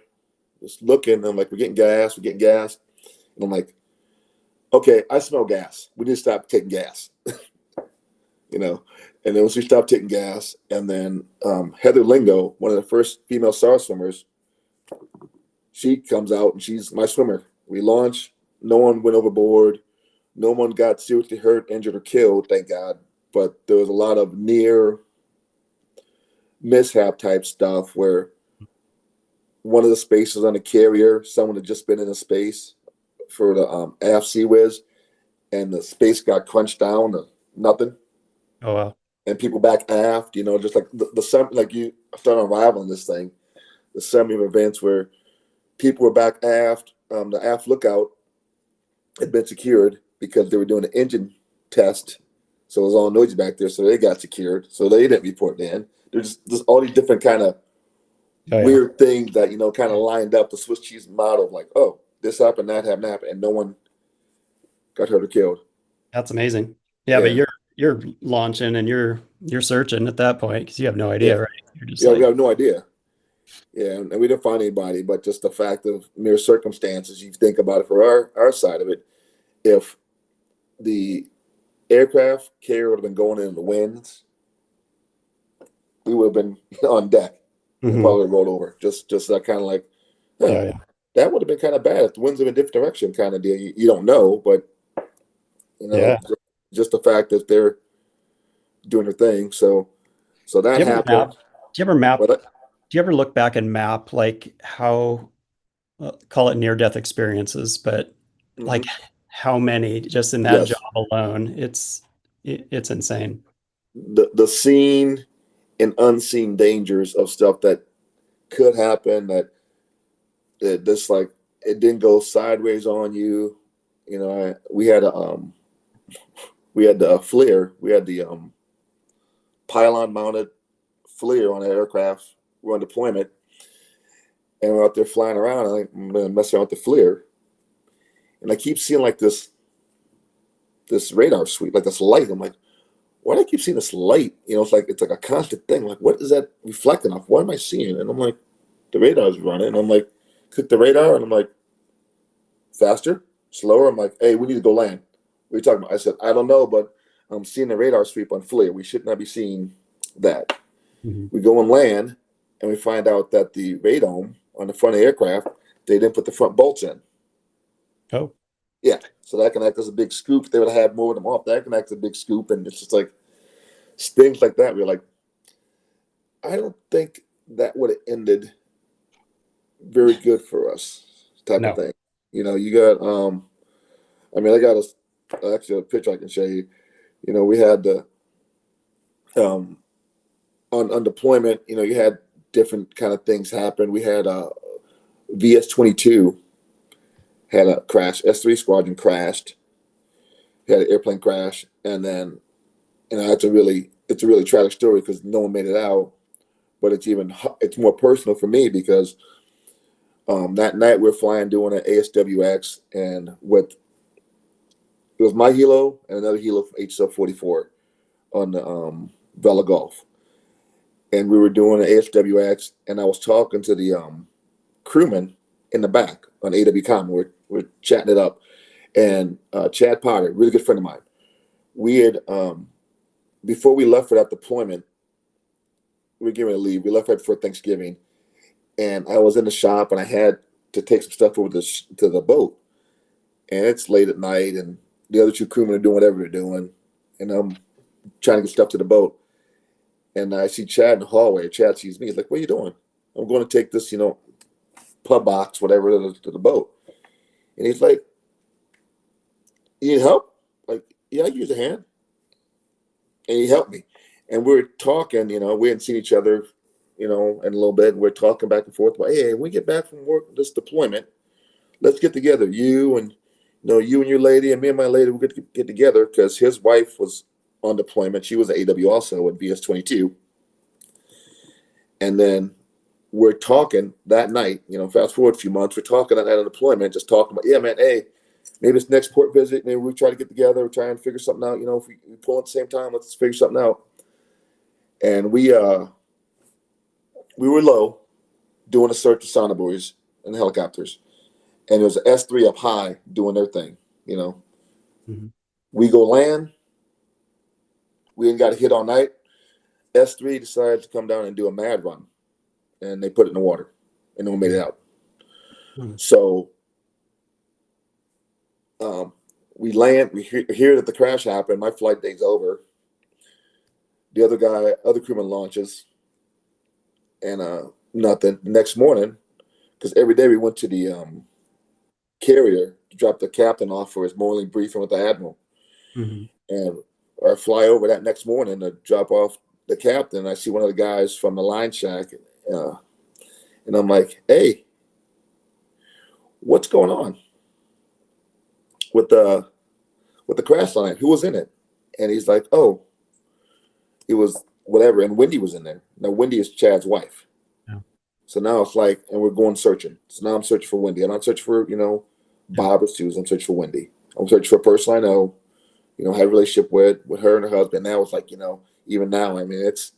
just looking. And I'm like, we're getting gas. And I'm like, okay, I smell gas. We need to stop taking gas. And then once we stopped taking gas, and then Heather Lingo, one of the first female star swimmers, she comes out and she's my swimmer. We launch. No one went overboard. No one got seriously hurt, injured, or killed, thank God. But there was a lot of near mishap type stuff where one of the spaces on the carrier, someone had just been in a space for the aft sea whiz, and the space got crunched down to nothing. Oh wow. And people back aft, just like like you start unraveling this thing, the summary of events where people were back aft. The aft lookout had been secured because they were doing an engine test. So it was all noisy back there. So they got secured. So they didn't report in. There's just all these different kind of Oh yeah. weird things that, kind of lined up the Swiss cheese model of like, oh, this happened, that happened, and no one got hurt or killed. That's amazing. Yeah, but Yeah. you're launching and you're searching at that point because you have no Yeah. idea, right? You're just Yeah. We like, have no idea. Yeah. And we didn't find anybody, but just the fact of mere circumstances, you think about it for our side of it. If the aircraft carrier would have been going in the winds, we would have been on deck and mhm. probably rolled over. Just that kind of like, huh, Yeah, yeah. that would have been kind of bad if the winds are in a different direction kind of deal. You don't know, but Yeah. just the fact that they're doing their thing. So Do that you ever map? happened. Do you ever map? But Do you ever look back and map like how call it near death experiences, but like mhm. how many just in that job Yes, alone? It's insane. the seen and unseen dangers of stuff that could happen that just like it didn't go sideways on you. We had the FLIR. We had the pylon mounted FLIR on an aircraft. We're on deployment, and we're out there flying around. And I'm gonna mess around with the FLIR, and I keep seeing like this radar sweep, like this light. I'm like, why do I keep seeing this light? It's like a constant thing. Like, what is that reflecting off? What am I seeing? And I'm like, the radar's running. And I'm like, click the radar, and I'm like, faster, slower. I'm like, hey, we need to go land. What are you talking about? I said, I don't know, but I'm seeing the radar sweep on FLIR. We should not be seeing that. Mhm. We go and land, and we find out that the radome on the front of the aircraft, they didn't put the front bolts in. Oh, Yeah, so that can act as a big scoop. They would have had more of them off. That can act as a big scoop, and it's just like things like that. We're like, I don't think that would have ended very good for us, type of no. thing. You got I got actually a picture I can show you. We had the um on deployment, you had different kind of things happen. We had VS-22 had a crash, S3 squadron crashed, had an airplane crash, and then it's a really tragic story because no one made it out. But it's more personal for me because that night we are flying doing an ASWX, and with it was my helo and another helo from HSL-44 on the Vela Gulf, and we were doing an ASWX, and I was talking to the crewman in the back on AWCOM. We're chatting it up, and Chad Potter, really good friend of mine. We had before we left for that deployment, we were getting ready to leave. We left right before Thanksgiving, and I was in the shop, and I had to take some stuff over to the boat, and it's late at night, and the other two crewmen are doing whatever they're doing, and I'm trying to get stuff to the boat. And I see Chad in the hallway. Chad sees me. He's like, "What are you doing?" "I'm going to take this, pub box, whatever, to the boat." And he's like, "You need help?" Like, "Yeah, I can use a hand." And he helped me. And we're talking, we hadn't seen each other, in a little bit. And we're talking back and forth about, "Hey, when we get back from work, this deployment, let's get together. You and your lady and me and my lady, we'll get together," because his wife was on deployment. She was at AW also at VS-22. And then we're talking that night, fast forward a few months, we're talking that night on deployment, just talking about, "Yeah, man, hey, maybe it's next port visit. Maybe we try to get together, try and figure something out. If we pull at the same time, let's figure something out." And we were low doing a search of sonobuoys and helicopters. And there was an S3 up high doing their thing. Mm-hmm. We go land. We ain't got a hit all night. S3 decided to come down and do a mad run. And they put it in the water. And no one made it out. Mm-hmm. So we land. We hear that the crash happened. My flight day's over. The other crewman launches. And nothing. The next morning, because every day we went to the carrier to drop the captain off for his morning briefing with the admiral. Mm-hmm. And I fly over that next morning to drop off the captain. I see one of the guys from the line shack, and I'm like, "Hey, what's going on with the crash line? Who was in it?" And he's like, "Oh, it was whatever." And Wendy was in there. Now Wendy is Chad's wife. Yeah. So now it's like, and we're going searching. So now I'm searching for Wendy. I'm not searching for Bob or Susan. I'm searching for Wendy. I'm searching for a person I know. Had a relationship with her and her husband. Now it's like, even now, I mean, it's,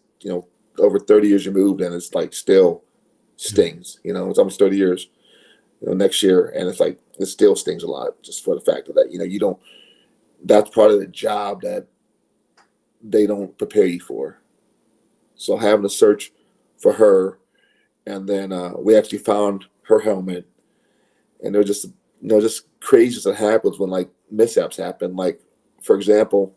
over 30 years removed, and it's like still stings. It's almost 30 years, next year. And it's like, it still stings a lot just for the fact of that, you don't, that's part of the job that they don't prepare you for. So having to search for her, and then we actually found her helmet, and they're just crazy that happens when like mishaps happen. Like, for example,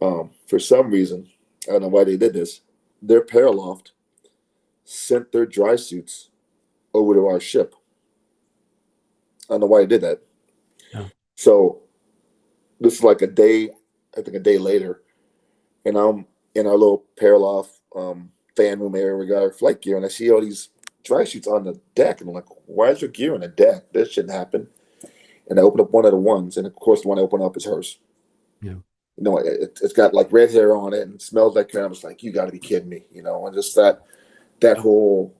for some reason, I don't know why they did this, their paraloft sent their dry suits over to our ship. I don't know why they did that. Yeah. So this is like I think a day later, and I'm in our little paraloft fan room area. We got our flight gear, and I see all these dry suits on the deck, and I'm like, "Why is your gear on the deck? This shouldn't happen." And I open up one of the ones, and of course, the one I open up is hers. Yeah. It's got like red hair on it and smells like her. I was like, "You got to be kidding me," and just that whole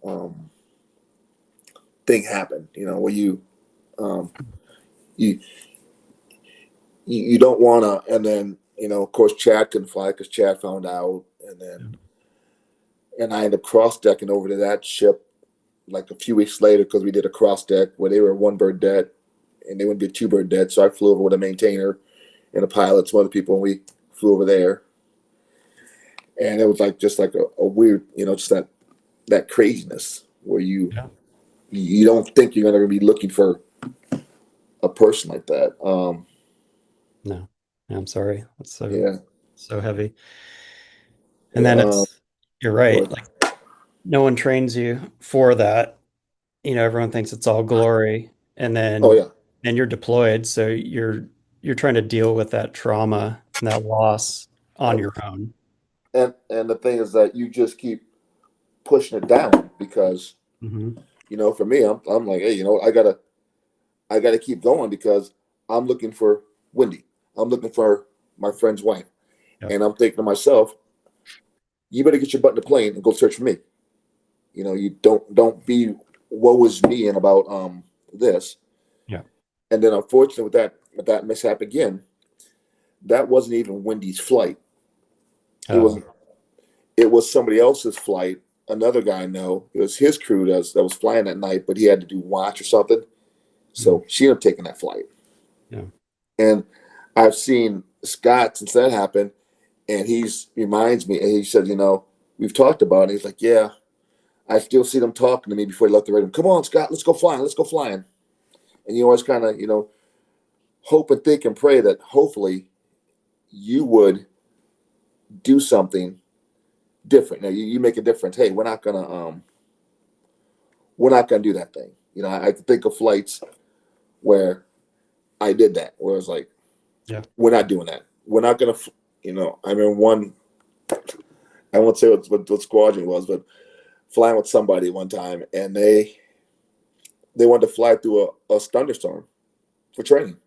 thing happened, where um, you you don't want to, and then of course Chad couldn't fly because Chad found out, and then and I ended up cross decking over to that ship like a few weeks later because we did a cross deck where they were one bird dead, and they wouldn't be two bird dead, so I flew over with a maintainer and a pilot, some other people, and we flew over there. And it was like just like a weird, just that craziness where you don't think you're going to be looking for a person like that. No, I'm sorry. That's Yeah. so heavy. And then Yeah. you're right. But Like no one trains you for that. Everyone thinks it's all glory, and oh then yeah, you're deployed, so you're trying to deal with that trauma and that loss on and your own. and the thing is that you just keep pushing it down because Mm-hmm. for me, I'm like, hey, I gotta keep going because I'm looking for Wendy. I'm looking for my friend's wife, Yep. and I'm thinking to myself, you better get your butt in the plane and go search for me. You don't be woe is me and about this. Yeah. And then unfortunately with that mishap again, that wasn't even Wendy's flight. It was Oh. it was somebody else's flight. Another guy I know, it was his crew that was flying that night, but he had to do watch or something. Mm. So she ended up taking that flight. Yeah. And I've seen Scott since that happened, and he's reminds me, and he said, we've talked about it. And he's like, yeah, I still see them talking to me before he left the radio. Come on, Scott, let's go flying. Let's go flying. And you always kind of, hope and think and pray that hopefully you would do something different. Now you make a difference. Hey, we're not gonna do that thing. You know, I think of flights where I did that, where it's like, Yeah. we're not doing that. We're not gonna, you know. I mean, I won't say what squadron it was, but flying with somebody one time, and they wanted to fly through a thunderstorm for training,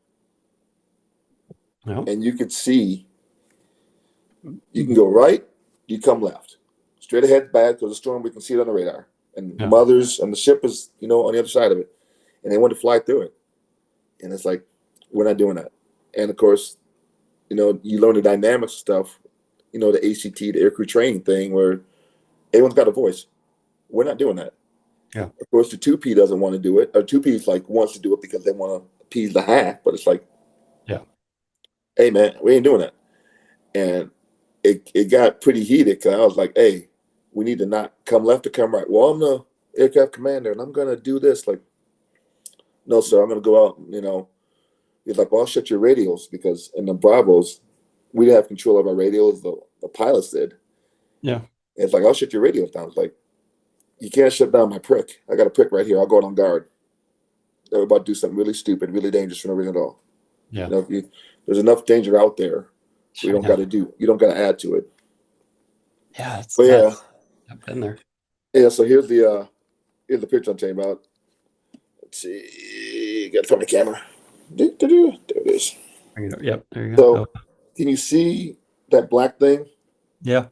No. and you could see, you can go right, you come left, straight ahead bad because the storm, we can see it on the radar, and Yeah. mothers and the ship is, you know, on the other side of it, and they wanted to fly through it, and it's like, we're not doing that. And of course, you know, you learn the dynamics stuff, you know, the ACT, the aircrew training thing, where everyone's got a voice. We're not doing that. Yeah. Of course, the 2P doesn't want to do it, or 2P is like wants to do it because they want to appease the half, but it's like, Yeah. hey man, we ain't doing that. And it got pretty heated because I was like, hey, we need to not come left or come right. Well, I'm the aircraft commander and I'm gonna do this. Like, no, sir, I'm gonna go out. You know, he's like, well, I'll shut your radios, because in the Bravos, we didn't have control of our radios. The pilots did. Yeah. And it's like, I'll shut your radios down. It's like, you can't shut down my prick. I got a prick right here. I'll go out on guard. They're about to do something really stupid, really dangerous for no reason at all. Yeah. You know, there's enough danger out there. You don't got to add to it. Yeah. It's But yeah, I've been there. yeah. So here's the picture I'm talking about. Let's see. Got to find the camera. There it is. Yep. There you So go. can you see that black thing? Yeah.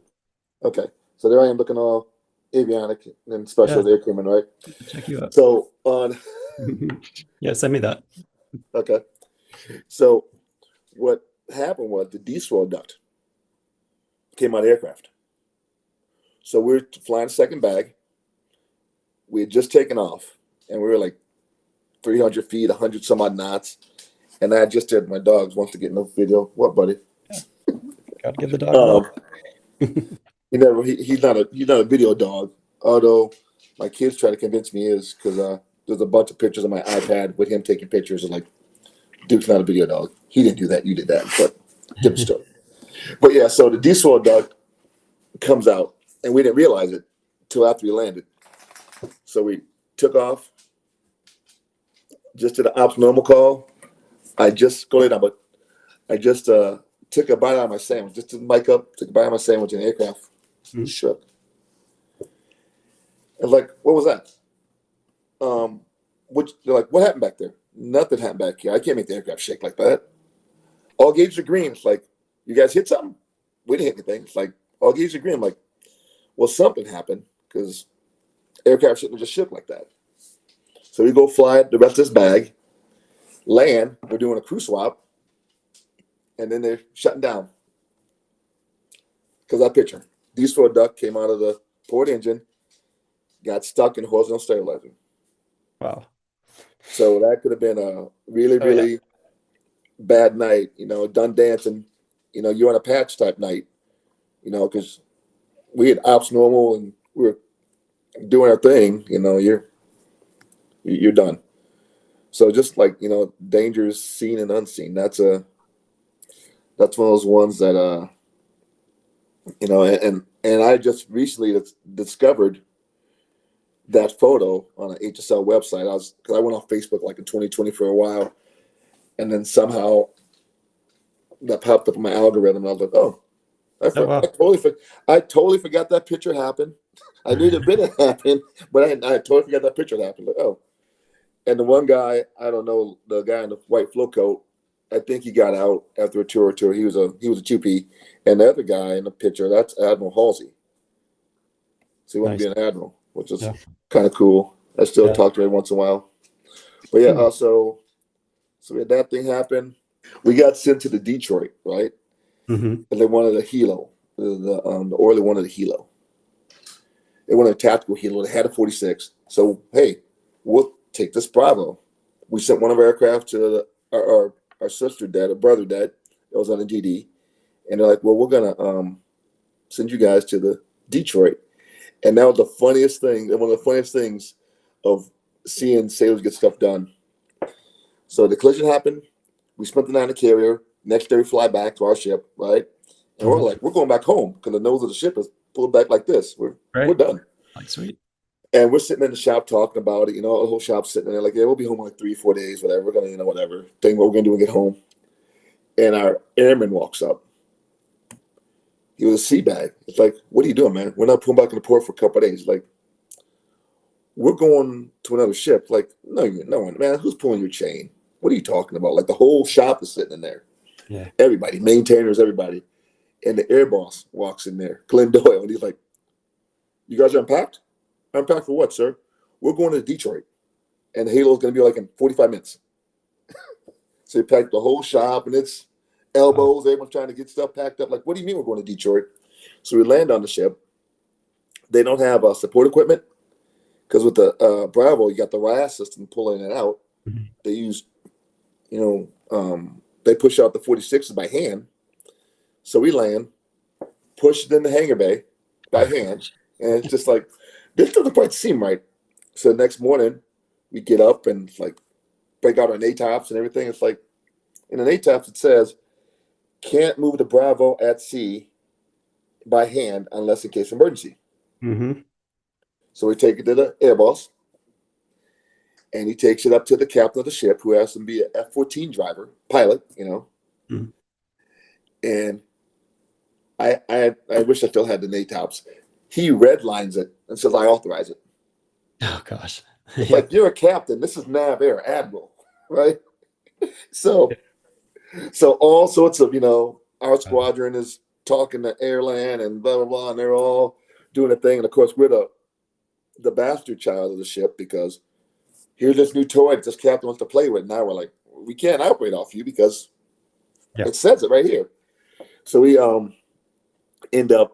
Okay. So there I am looking all avionic and special Yeah. air crewman, right? Check you out. So on. Yeah. Send me that. Okay. So what happened was the deswell duct came out of the aircraft. So we were flying second bag. We had just taken off, and we were like 300 feet, 100 some odd knots. And I just did, my dogs wants to get in the video. What, buddy? Gotta give the dog love. He's not a video dog. Although my kids try to convince me he is, because there's a bunch of pictures on my iPad with him taking pictures of like, Duke's not a video dog. He didn't do that. You did that. But different story. But yeah, so the deswell duct comes out, and we didn't realize it till after we landed. So we took off, just did an ops normal call. I just took a bite out of my sandwich, just to mic up, took a bite out of my sandwich in the aircraft. Shook. I was like, what was that? They're like, what happened back there? Nothing happened back here. I can't make the aircraft shake like that. All gauges are green. It's like, you guys hit something? We didn't hit anything. It's like, all gauges are green. I'm like, well, something happened, because aircraft shouldn't have just shook like that. So we go fly the rest of this bag, land, we're doing a crew swap, and then they're shutting down. Because that picture, deswell duct came out of the port engine, got stuck in horizontal stabilizer. Wow. So that could have been a really bad night, you know, done dancing, you know, you're on a patch type night, you know, because we had ops normal and we were doing our thing, you know, you're done. So just like, you know, dangers seen and unseen. That's one of those ones that you know, and I just recently discovered that photo on an HSL website. Because I went off Facebook like in 2020 for a while, and then somehow that popped up in my algorithm, and I was like, oh, wow. I totally forgot that picture happened. I knew the bit happened, but I totally forgot that picture happened. Like, oh. And the one guy, I don't know, the guy in the white flow coat, I think he got out after a tour or two. He was a 2P. And the other guy in the picture, that's Admiral Halsey. So he wanted to be an admiral, which is kind of cool. I still talk to him once in a while. But yeah, so we had that thing happen. We got sent to the Detroit, right? And they wanted a helo. The Orly wanted a helo. They wanted a tactical helo. They had a 46. So, hey, we'll take this Bravo. We sent one of our aircraft to our sister dead, a brother dead. That was on the GD. And they're like, well, we're going to send you guys to the Detroit. And that was the funniest thing, one of the funniest things of seeing sailors get stuff done. So the collision happened. We spent the night in the carrier. Next day we fly back to our ship, right? And we're like, we're going back home because the nose of the ship is pulled back like this. We're done. Like, sweet. And we're sitting in the shop talking about it. The whole shop's sitting there like, yeah, we'll be home in like 3-4 days, whatever. We're gonna, whatever. Think what we're gonna do when we get home. And our airman walks up. He was a sea bag. It's like, what are you doing, man? We're not pulling back in the port for a couple of days. Like, we're going to another ship. Like, no one, man. Who's pulling your chain? What are you talking about? Like, the whole shop is sitting in there. Yeah. Everybody, maintainers, everybody. And the air boss walks in there, Glenn Doyle, and he's like, you guys are unpacked? Unpacked for what, sir? We're going to Detroit. And Halo's going to be like in 45 minutes. So he packed the whole shop, and it's elbows. Everyone's trying to get stuff packed up. Like, what do you mean we're going to Detroit? So we land on the ship. They don't have support equipment because with the Bravo, you got the RAS system pulling it out. Mm-hmm. They use, they push out the 46s by hand. So we land, push it in the hangar bay by hand, and it's just like, this doesn't quite seem right. So the next morning, we get up and like break out our NATOPS and everything. It's like, in the NATOPS, it says, can't move the Bravo at sea by hand unless in case of emergency. Mm-hmm. So we take it to the air boss, and he takes it up to the captain of the ship, who has to be an F-14 driver, pilot, Mm-hmm. And I wish I still had the NATOPS. He redlines it and says, I authorize it. Oh, gosh. It's like, you're a captain. This is Nav Air, Admiral, right? So all sorts of, our squadron is talking to Airland and blah, blah, blah, and they're all doing a thing. And, of course, we're the bastard child of the ship because here's this new toy that this captain wants to play with. Now we're like, we can't operate off you because it says it right here. So we end up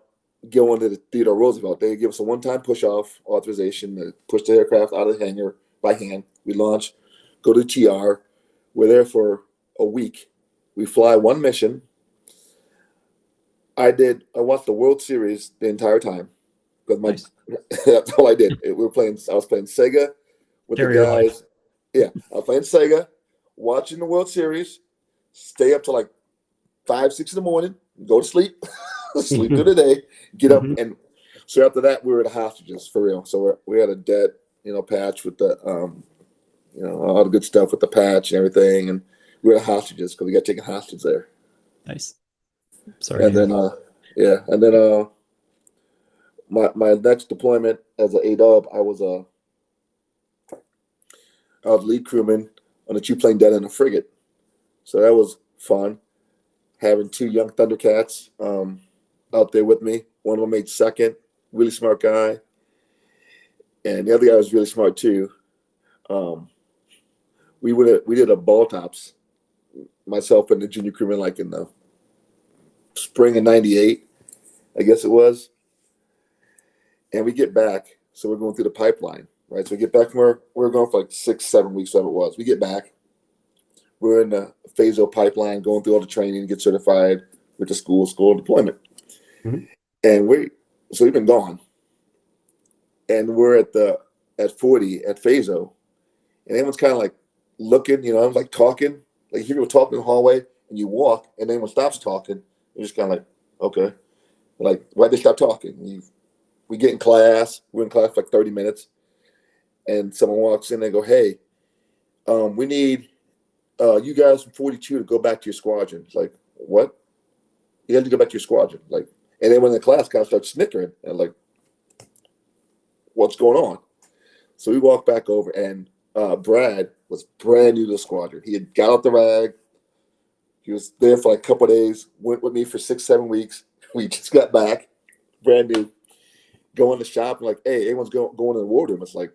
going to the Theodore Roosevelt. They give us a one-time push-off authorization to push the aircraft out of the hangar by hand. We launch, go to TR. We're there for a week. We fly one mission. I watched the World Series the entire time because that's all I did. I was playing Sega with the guys. Yeah, I was playing Sega, watching the World Series, stay up till like 5-6 in the morning, go to sleep, sleep through the day, get up, and so after that we were the hostages for real. So we had a dead, patch with the, all the good stuff with the patch and everything, and we were the hostages because we got taken hostage there. Nice. Sorry. And then, my next deployment as an A-Dub, I was lead crewman on a 2-plane dead in a frigate. So that was fun. Having 2 young Thundercats out there with me. One of them made second, really smart guy. And the other guy was really smart too. We did a ball tops, myself and the junior crewman, like in the spring of '98, I guess it was. And we get back, so we're going through the pipeline, right? So we get back from where we were going for like 6-7 weeks, whatever it was. We get back. We're in the Phaso pipeline, going through all the training, get certified with the school deployment. Mm-hmm. And we've been gone. And we're at 40 at Phaso. And everyone's kind of like looking, like talking. Like you hear people talking in the hallway and you walk and everyone stops talking. You're just kind of like, okay. Like, why'd they stop talking? We get in class. We're in class for like 30 minutes. And someone walks in and they go, hey, we need you guys from 42 to go back to your squadron. It's like, what? You have to go back to your squadron. Like, and then when the class kind of starts snickering and like, what's going on? So we walk back over and Brad was brand new to the squadron. He had got out the rag. He was there for like a couple of days, went with me for 6-7 weeks. We just got back, brand new, going to shop and like, hey, everyone's going to the wardroom. It's like,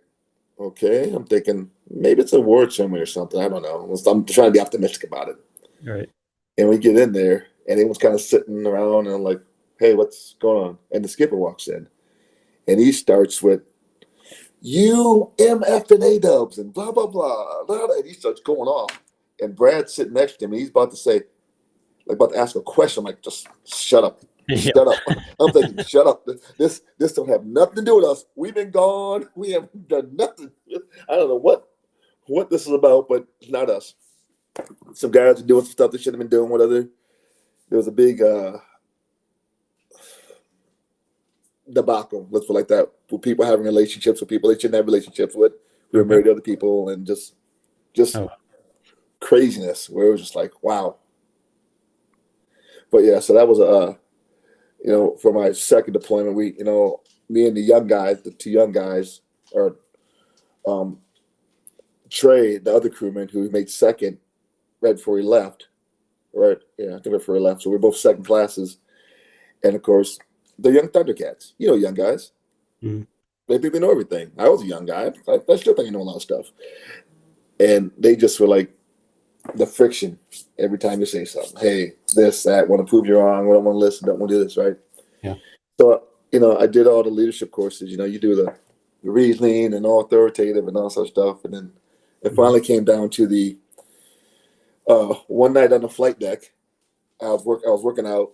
okay, I'm thinking maybe it's a ward ceremony or something. I don't know. I'm trying to be optimistic about it. Right. And we get in there, and everyone's kind of sitting around, and I'm like, hey, what's going on? And the skipper walks in, and he starts with, you MF and A-dubs, and blah, blah, blah, blah, blah. And he starts going off. And Brad's sitting next to him, and he's about to say, like, about to ask a question. I'm like, just shut up. Shut up. I'm thinking, shut up. This don't have nothing to do with us. We've been gone. We have done nothing. I don't know what this is about, but it's not us. Some guys are doing some stuff they shouldn't have been doing. There was a big debacle, let's put it like that, with people having relationships with people they shouldn't have relationships with, who are married to other people, and just Oh, craziness where it was just like, wow. But yeah, so that was for my second deployment, me and the young guys, the two young guys, or um, Trey, the other crewman who made second right before he left, right? Yeah, I think before he left. So we're both second classes, and of course, the young Thundercats. Young guys. mm. They think they know everything. I was a young guy. I still think I know a lot of stuff. And they just were like the friction every time you say something. Hey, this, that, want to prove you're wrong, don't want to listen, don't want to do this, right? Yeah. So, I did all the leadership courses. You do the reasoning and all authoritative and all such stuff. And then it finally came down to the one night on the flight deck. I was working out,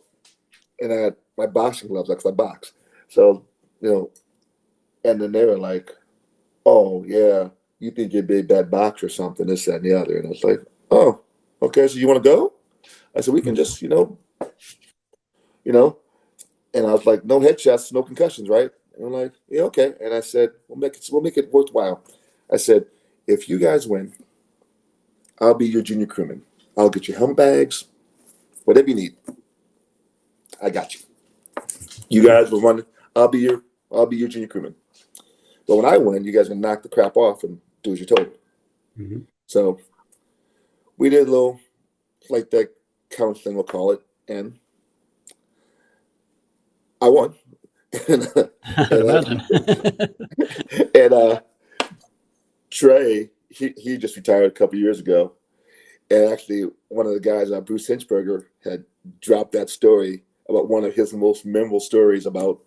and I had my boxing gloves because I box. So, and then they were like, "Oh yeah, you think you're a big bad boxer or something, this, that, and the other." And I was like, "Oh, okay. So you want to go?" I said, "We can just, you know." And I was like, "No headshots, no concussions, right?" And I'm like, "Yeah, okay." And I said, we'll make it worthwhile." I said, "If you guys win, I'll be your junior crewman. I'll get you helmet bags, whatever you need. I got you. You guys will run. I'll be your junior crewman. But when I win, you guys are gonna knock the crap off and do as you're told." Mm-hmm. So we did a little like that counseling, we'll call it, and I won. and I'd imagine. and Trey, he just retired a couple years ago, and actually one of the guys, Bruce Hinchberger, had dropped that story about one of his most memorable stories about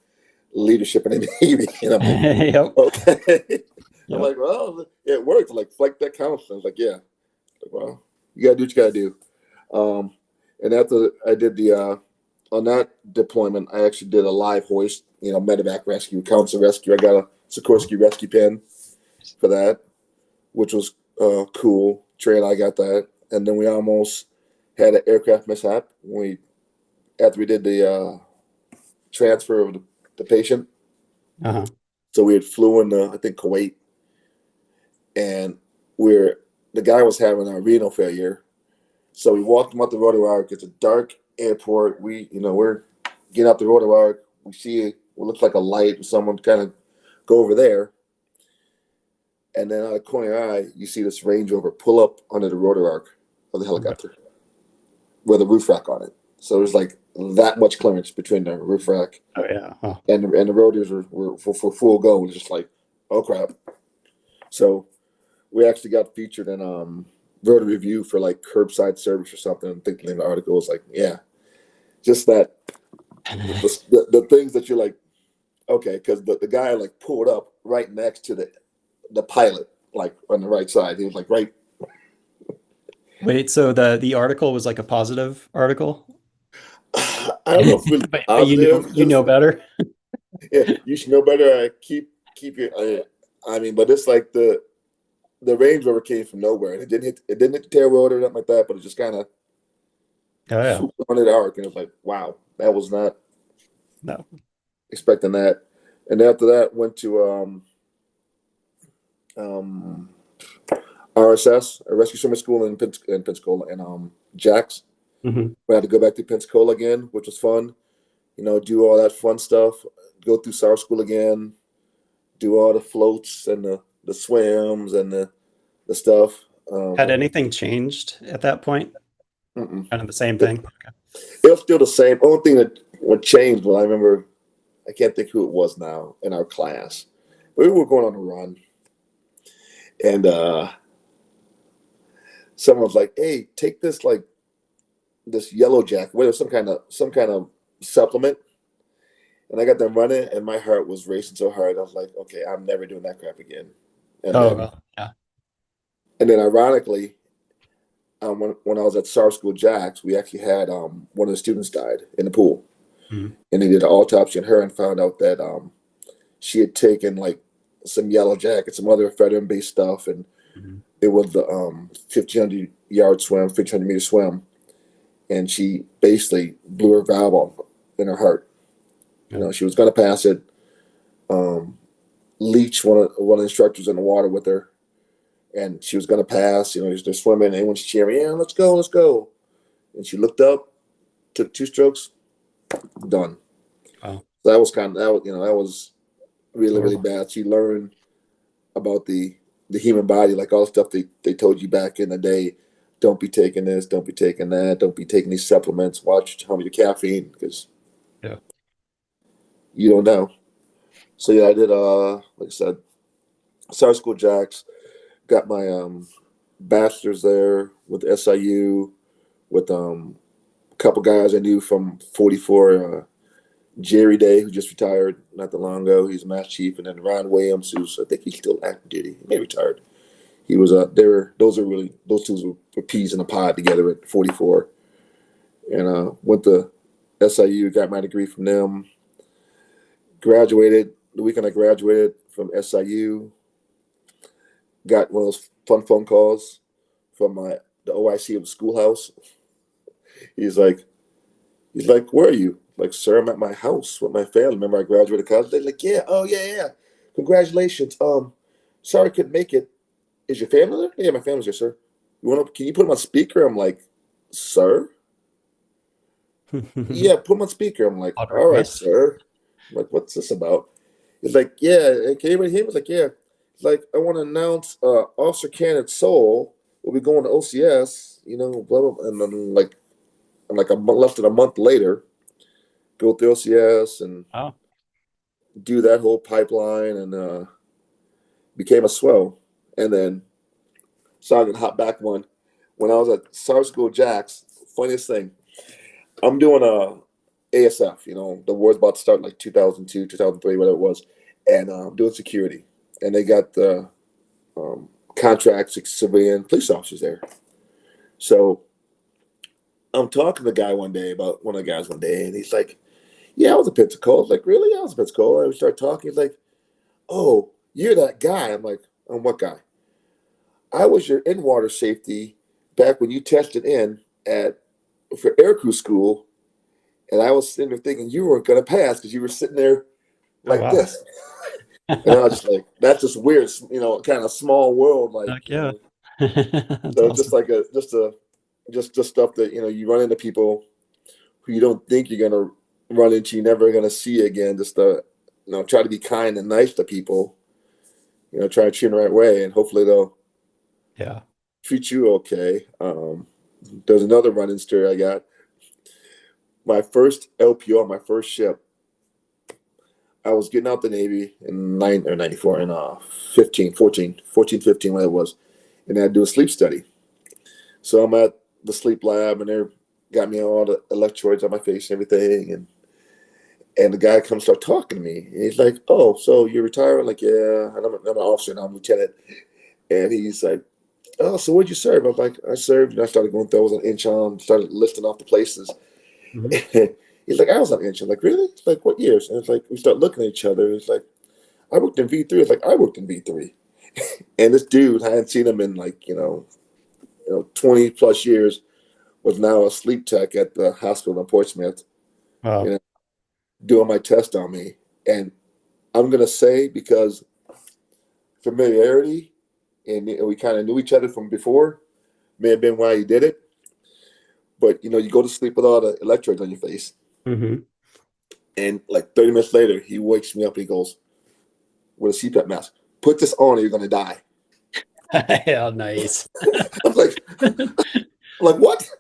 leadership in the Navy. And I'm like, Yep. okay. I'm Yep. like, well, it worked. Like that counts. I was like, yeah. Well, you gotta do what you gotta do. And after I did the on that deployment, I actually did a live hoist, medevac rescue, council rescue. I got a Sikorsky rescue pin for that, which was cool. Trey and I got that, and then we almost had an aircraft mishap after we did the transfer of the patient. Uh-huh. So we had flew into, I think, Kuwait, and the guy was having a renal failure. So we walked him out the rotary arc. It's a dark airport. We're getting out the rotary arc. We see what looks like a light. Someone kind of go over there, and then out of the corner of your eye, you see this Range Rover pull up under the rotary arc of the helicopter with a roof rack on it. So there's like that much clearance between the roof rack Oh yeah. Oh. and the rotors were for full go. It was just like, oh crap. So we actually got featured in Rotary Review for like curbside service or something. I'm thinking the article was like, yeah, just that the things that you're like, okay, because the guy like pulled up right next to the pilot, like on the right side. He was like right. Wait, so the article was like a positive article? I don't know if it's really But positive. you know better. Yeah, you should know better. Keep your. I mean, but it's like the Range Rover came from nowhere, and it didn't hit the tail rotor or nothing like that, but it just kind of Oh yeah. on the arc, and it was like, wow, that was not No. expecting that. And after that, went to RSS, a rescue swimmer school in Pensacola, and Jax. Mm-hmm. We had to go back to Pensacola again, which was fun. Do all that fun stuff. Go through SAR school again. Do all the floats and the swims and the stuff. Had anything changed at that point? Mm-mm. Kind of the same thing. It was still the same. Only thing that what changed was I remember, I can't think who it was now in our class. We were going on a run, and someone was like, "Hey, take this this yellow jacket, wait, some kind of supplement." And I got them running, and my heart was racing so hard. I was like, "Okay, I'm never doing that crap again." And Oh then, well, yeah. ironically, when I was at SAR School Jacks, we actually had one of the students died in the pool, Mm-hmm. and they did an autopsy on her and found out that she had taken like some yellow jacket, some other veteran-based stuff, and Mm-hmm. it was the 1,500-yard swim, 1,500-meter swim, and she basically blew her valve off in her heart. Yeah. She was going to pass it. Leach, one of the instructors, in the water with her, and she was going to pass. They're swimming, and everyone's cheering, yeah, let's go, let's go. And she looked up, took 2 strokes, done. Wow. So that was that was really, really Horrible. bad. She learned about the human body, like all the stuff they told you back in the day. Don't be taking this, don't be taking that, don't be taking these supplements. Watch how much caffeine, because Yeah. you don't know. So yeah, I did like I said, Star School Jacks, got my bachelor's there with SIU with a couple guys I knew from 44, Jerry Day, who just retired not that long ago. He's a mass chief, and then Ron Williams, who's, I think he's still active duty. He may be retired. He was those two were peas in a pod together at 44, and went to SIU, got my degree from them. Graduated the weekend I graduated from SIU. Got one of those fun phone calls from the OIC of the schoolhouse. He's like, where are you? Like, sir, I'm at my house with my family. Remember, I graduated college. They're like, yeah, oh yeah, yeah, congratulations. Sorry I couldn't make it. Is your family there? Yeah, my family's there, sir. Can you put them on speaker? I'm like, sir? Yeah, put them on speaker. I'm like, Odd all right, request. sir. I'm like, what's this about? He's like, yeah, can anybody hear me? I was like, yeah. He's like, I want to announce Officer Candidate Soul will be going to OCS, blah, blah, blah. And then less than a month later, go to OCS and Oh. do that whole pipeline, and became a swell. And then, so I can hop back one. When I was at Star School Jacks, funniest thing, I'm doing ASF, the war's about to start, like 2002, 2003, whatever it was, and doing security. And they got the contract civilian police officers there. So I'm talking to the guy one day, about one of the guys one day, and he's like, yeah, I was a Pensacola. I was like, really? I was a Pensacola. And we start talking. He's like, oh, you're that guy. I'm like, I'm what guy? I was your in-water safety back when you tested in for aircrew school, and I was sitting there thinking you weren't going to pass because you were sitting there Oh, like wow. this. And I was just like, that's just weird, kind of small world, like, Heck yeah. That's So just awesome. like just stuff that you run into people who you don't think you're gonna run into, you're never gonna see again. Just try to be kind and nice to people. Try to treat them the right way, and hopefully they'll Yeah. treat you okay. There's another running story I got. My first LPO on my first ship. I was getting out the Navy in 94 and 15, 14, 14, 15, when it was, and I had to do a sleep study. So I'm at the sleep lab, and they're got me all the electrodes on my face and everything, and the guy comes start talking to me, and he's like, "Oh, so you're retiring?" Like, yeah, and I'm an officer now, I'm a lieutenant, and he's like, "Oh, so where'd you serve?" I'm like, "I served," and I started going through. I was on Incheon, started listing off the places. Mhm. He's like, "I was on Incheon." I'm like, really? It's like, what years? And it's like we start looking at each other. It's like, I worked in V3. It's like, I worked in V3, and this dude, I hadn't seen him in 20 plus years, was now a sleep tech at the hospital in Portsmouth, you Wow. know, doing my test on me. And I'm gonna say, because familiarity, and we kind of knew each other from before, may have been why he did it. But you go to sleep with all the electrodes on your face, Hmm. and like 30 minutes later, he wakes me up and he goes with a CPAP mask. Put this on, or you're gonna die. Yeah, nice. I'm like, what?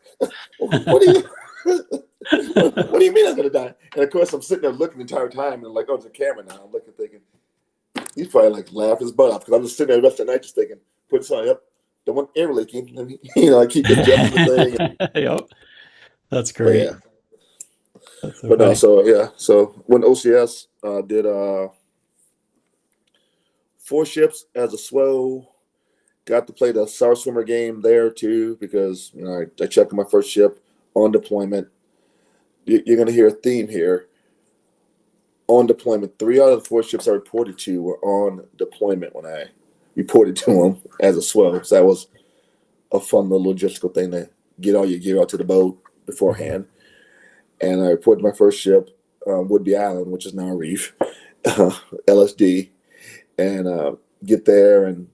What do you? What do you mean I'm gonna die? And of course, I'm sitting there looking the entire time, and like, oh, it's a camera now. I'm looking, thinking he's probably like laughing his butt off, because I'm just sitting there the rest of the night just thinking, put this on, yep, don't want air leaking. I keep adjusting the thing. Yep. That's But yeah, great. That's so but no, funny. so yeah, so when OCS did 4 ships as a swell, got to play the Star Swimmer game there too, because I checked my first ship on deployment. You're going to hear a theme here. On deployment, 3 out of the 4 ships I reported to were on deployment when I reported to them as a swell. So that was a fun little logistical thing, to get all your gear out to the boat Mhm. beforehand. And I reported my first ship, Woodby Island, which is now a reef. LSD, and get there. And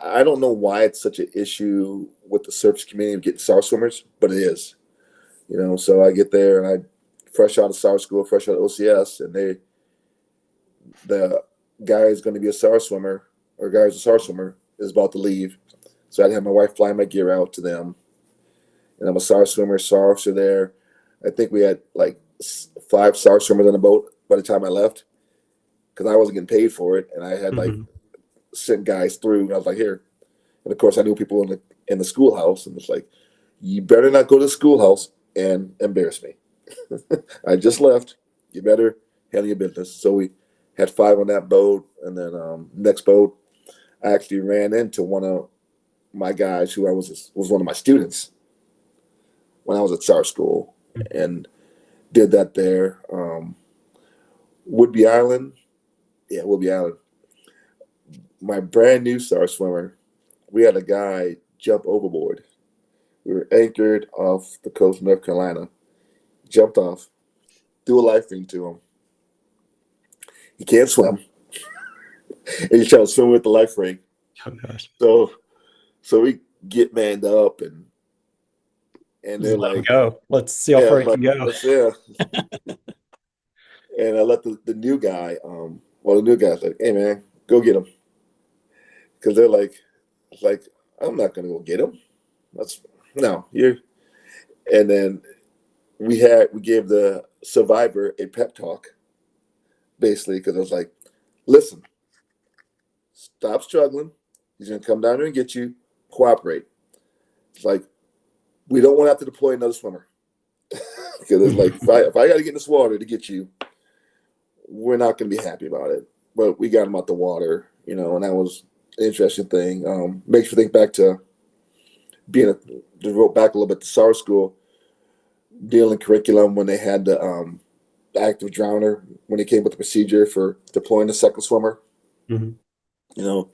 I don't know why it's such an issue with the surface community of getting SAR swimmers, but it is. So I get there and I fresh out of SAR school, fresh out of OCS, and the guy is going to be a SAR swimmer, or guy who's a SAR swimmer is about to leave. So I had to have my wife fly my gear out to them, and I'm a SAR swimmer, SAR officer there. I think we had like 5 SAR swimmers on the boat by the time I left, because I wasn't getting paid for it, and I had like Mhm. sent guys through, and I was like, here. And of course, I knew people in the schoolhouse, and it's like, you better not go to the schoolhouse and embarrass me. I just left. You better handle your business. So we had 5 on that boat, and then next boat, I actually ran into one of my guys who was one of my students when I was at SAR school, and did that there. Woodby Island, yeah, Woodby Island. My brand new SAR swimmer, we had a guy jump overboard. We were anchored off the coast of North Carolina. Jumped off, threw a life ring to him. He can't swim, and he's trying to swim with the life ring. Oh gosh. So, so we get manned up, and Just they're let him like, go. Let's see how "Yeah, far it's he like can go. that's yeah." And I let the new guy, the new guy's like, "Hey man, go get him," because they're like, it's like I'm not gonna go get him. That's no, you. And then we gave the survivor a pep talk, basically, because I was like, "Listen, stop struggling. He's gonna come down here and get you. Cooperate." It's like we don't want to have to deploy another swimmer, because it's like if I got to get in this water to get you, we're not going to be happy about it. But we got him out the water, and that was an interesting thing. Makes you think back to to go back a little bit to SAR school, dealing curriculum when they had the active drowner, when they came with the procedure for deploying the second swimmer. Mhm. You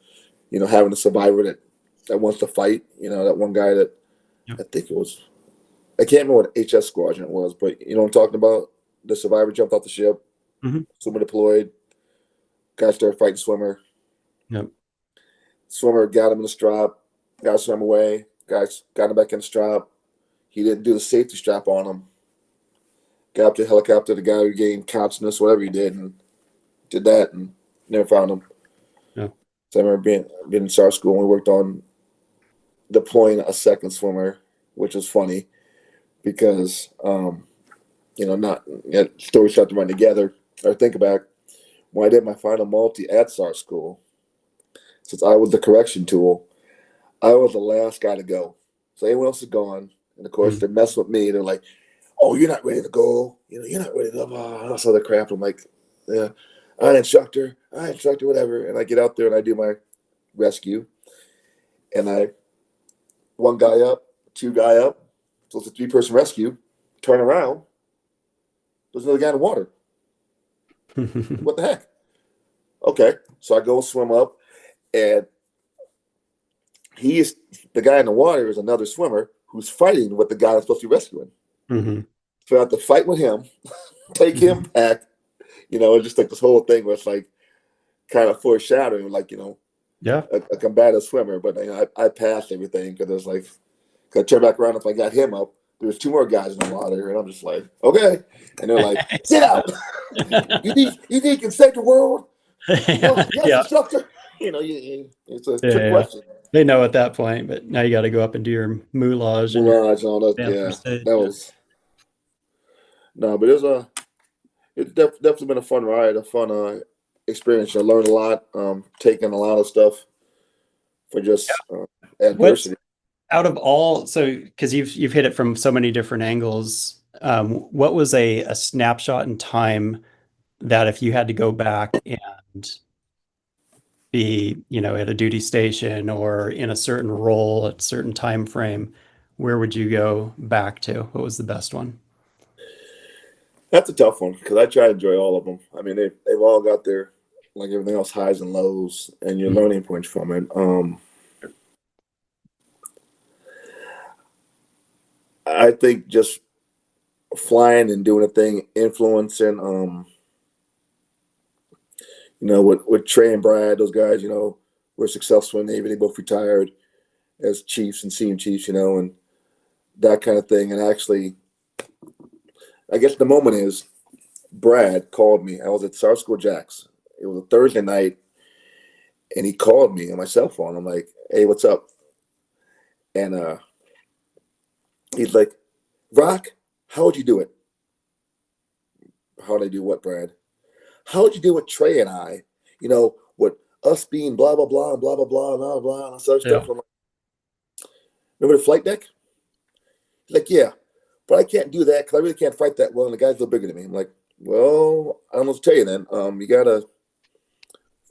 know, having a survivor that wants to fight. That one guy that Yep. I think it was, I can't remember what HS squadron it was, but you know what I'm talking about. The survivor jumped off the ship, Mhm. swimmer deployed, guy started fighting swimmer. Yep. Swimmer got him in the strap, got to swim away. Guys got him back in the strap. He didn't do the safety strap on him. Got up to the helicopter. The guy who gained consciousness, whatever he did, and did that, and never found him. Yep. So I remember being in SAR school and we worked on deploying a second swimmer, which was funny because not stories start to run together. Or think back when I did my final multi at SAR school, since I was the correction tool, I was the last guy to go. So everyone else is gone. And of course, Mhm. they mess with me. They're like, oh, you're not ready to go. You're not ready to this other crap. I'm like, yeah, I instructor, whatever. And I get out there and I do my rescue. And one guy up, 2 guy up. So it's a 3-person rescue. Turn around. There's another guy in the water. What the heck? Okay. So I go swim up, and he is the guy in the water is another swimmer who's fighting with the guy I'm supposed to be rescuing. Mhm. So I have to fight with him, take him Mhm. back. It's just like this whole thing where it's like kind of foreshadowing, like Yeah. a combative swimmer. But I passed everything because it's like, cause I turn back around if I got him up. There's 2 more guys in the water, and I'm just like, okay. And they're like, get So out! You think you can save the world? yeah. Yes, Yeah. instructor. It's a Yeah. trick Yeah. question. They know at that point, but now you got to go up and do your moulage and your Mirage and all that. dance Yeah, first aid. that Yeah. was no, but definitely been a fun ride, a fun experience. I learned a lot, taking a lot of stuff for just What's adversity. out of all, so because you've hit it from so many different angles, what was a snapshot in time that if you had to go back and be, at a duty station or in a certain role at a certain time frame, where would you go back to? What was the best one? That's a tough one because I try to enjoy all of them. I mean, they've all got their, like everything else, highs and lows, and your Mhm. learning points from it. I think just flying and doing a thing, influencing with Trey and Brad, those guys, were successful in the Navy. They both retired as chiefs and senior chiefs, and that kind of thing. And actually, I guess the moment is Brad called me. I was at Star School Jacks. It was a Thursday night, and he called me on my cell phone. I'm like, "Hey, what's up?" And he's like, "Rock, how would you do it?" How'd I do what, Brad? How would you do with Trey and I? With us being blah blah blah and blah blah blah and blah blah and such Yeah. stuff. I'm like, remember the flight deck? He's like, yeah, but I can't do that because I really can't fight that well, and the guy's a little bigger than me. I'm like, well, I don't know what to tell you then. You gotta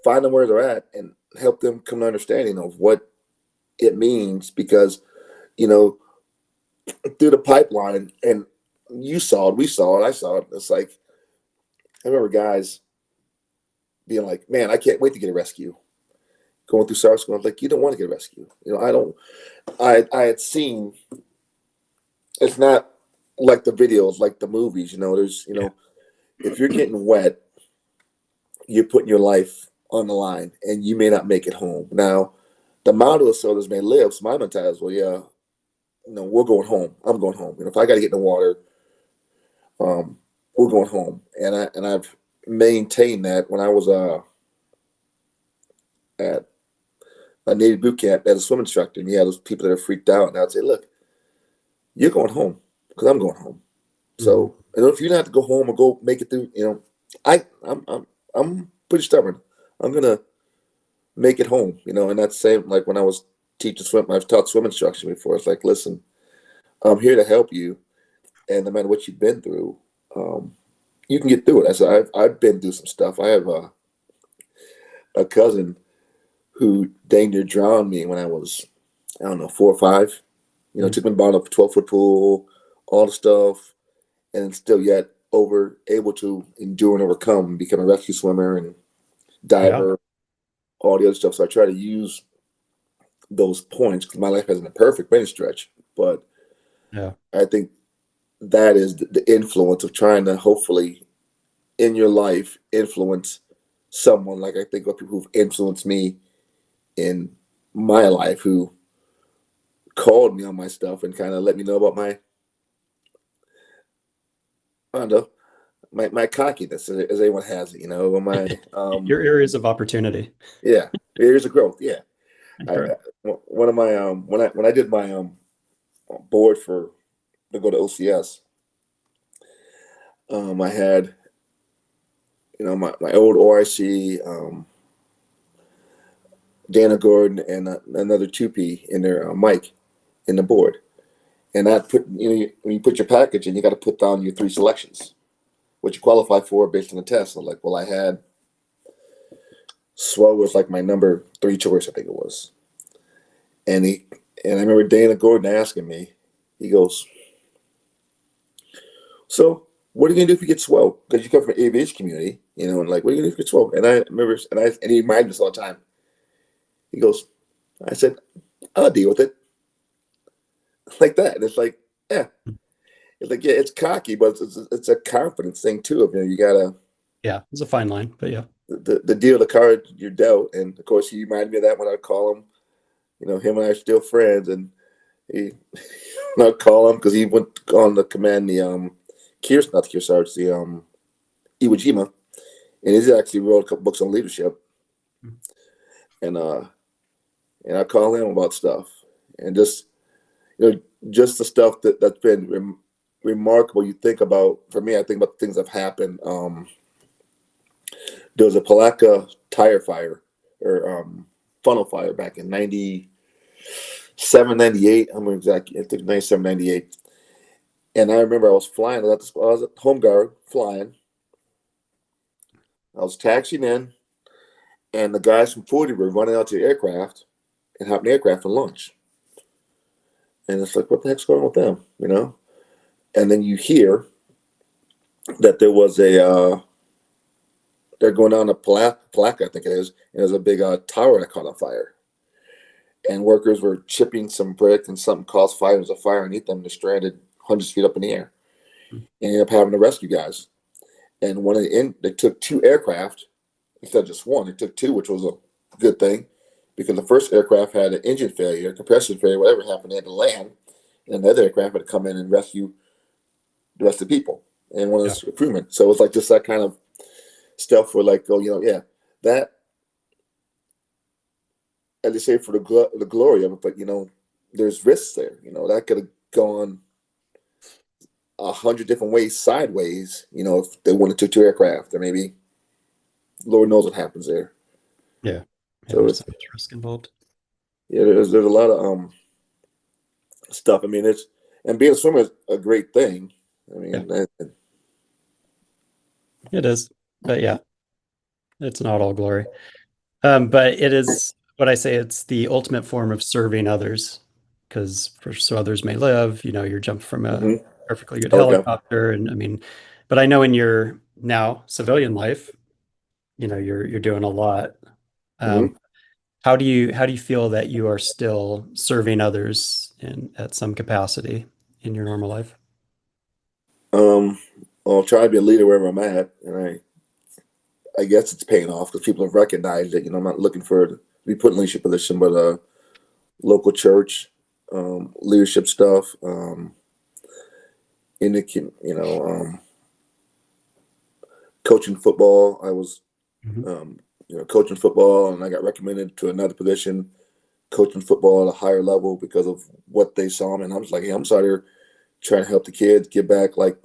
find them where they're at and help them come to understanding of what it means, because you know through the pipeline, and you saw it, we saw it, I saw it. It's like I remember guys being like, man, I can't wait to get a rescue. Going through SAR school, I was like, you don't want to get a rescue. I don't. I had seen. It's not like the videos, like the movies. There's if you're getting wet, you're putting your life on the line, and you may not make it home. Now, the motto is "so others may live." So my mentality is, well, yeah, we're going home. I'm going home. If I got to get in the water, we're going home. And I've maintained that. When I was at a Navy boot camp as a swim instructor, and you had those people that are freaked out, and I'd say, look, you're going home because I'm going home. So, if you don't have to go home or go make it through, I'm pretty stubborn. I'm gonna make it home, and that's the same like when I was teaching swim. I've taught swim instruction before. It's like, listen, I'm here to help you, and no matter what you've been through, you can get through it. I said, I've been through some stuff. I have a cousin who dang near drowned me when I was, I don't know, 4 or 5. Took me about a 12-foot pool, all the stuff, and still yet able to endure and overcome, become a rescue swimmer and Yeah. diver, all the other stuff. So I try to use those points because my life hasn't been perfect by any stretch, but Yeah. I think that is the influence of trying to hopefully in your life influence someone. Like I think of people who've influenced me in my life, who called me on my stuff and kind of let me know about my, I don't know, my cockiness, as anyone has it, my Your areas of opportunity. yeah, areas of growth. Yeah, Sure. one of my when I did my board to go to OCS, I had my old OIC, Dana Gordon, and another 2P in there, Mike, in the board. And that when you put your package in, you got to put down your 3 selections, what you qualify for based on the test. So like, well, I had Swell was like my number 3 choice, I think it was. And I remember Dana Gordon asking me, he goes, so what are you gonna do if you get Swell? Because you come from the aviation community, and like, what are you gonna do if you get Swell? And I remember, and he reminded us all the time. He goes, I said, I'll deal with it, like that. And it's like, yeah, it's like, yeah, it's cocky, but it's a confidence thing too. Of you gotta Yeah. It's a fine line, but yeah. the deal, the card you're dealt. And of course, he reminded me of that when I call him. Him and I are still friends, and he, when I call him because he went on to command the not the Kearsarge, the Iwo Jima, and he's actually wrote a couple books on leadership, and I call him about stuff, and just the stuff that's been remarkable. You think about, for me, I think about the things that have happened. There was a Palatka tire fire or funnel fire back in 97, 98. I'm exactly, I think 97, 98. And I remember I was flying. I was at home guard flying. I was taxiing in, and the guys from 40 were running out to the aircraft and hopping the aircraft for lunch. And it's like, what the heck's going on with them, And then you hear that there was they're going down to Palatka, I think it is, and there's a big tower that caught on fire. And workers were chipping some brick, and something caused fire. There was a fire underneath them. They're stranded hundreds of feet up in the air. And ended up having to rescue guys. And they took 2 aircraft instead of just one. It took two, which was a good thing because the first aircraft had an engine failure, compressor failure, whatever happened, they had to land, and the other aircraft had to come in and rescue the rest of the people and one of the crewmen. So it was like just that kind of stuff where like, oh, yeah, that, as they say, for the glory of it, but there's risks there. That could have gone 100 different ways sideways. If they wanted to two aircraft, or maybe Lord knows what happens there. Yeah. So There's so much risk involved. Yeah, there's a lot of stuff. I mean, and being a swimmer is a great thing. I mean, It is, but yeah, it's not all glory. But it is what I say, it's the ultimate form of serving others, because so others may live, you're jumping from a perfectly good okay. helicopter. And I mean, but I know in your now civilian life, you're doing a lot. hmm How do you feel that you are still serving others at some capacity in your normal life? Um, I'll try to be a leader wherever I'm at, and I guess it's paying off because people have recognized it. I'm not looking to be put in leadership position, but local church, leadership stuff, in the coaching football. I was coaching football, and I got recommended to another position, coaching football at a higher level because of what they saw me. And I was like, hey, I'm sorry, here trying to help the kids get back like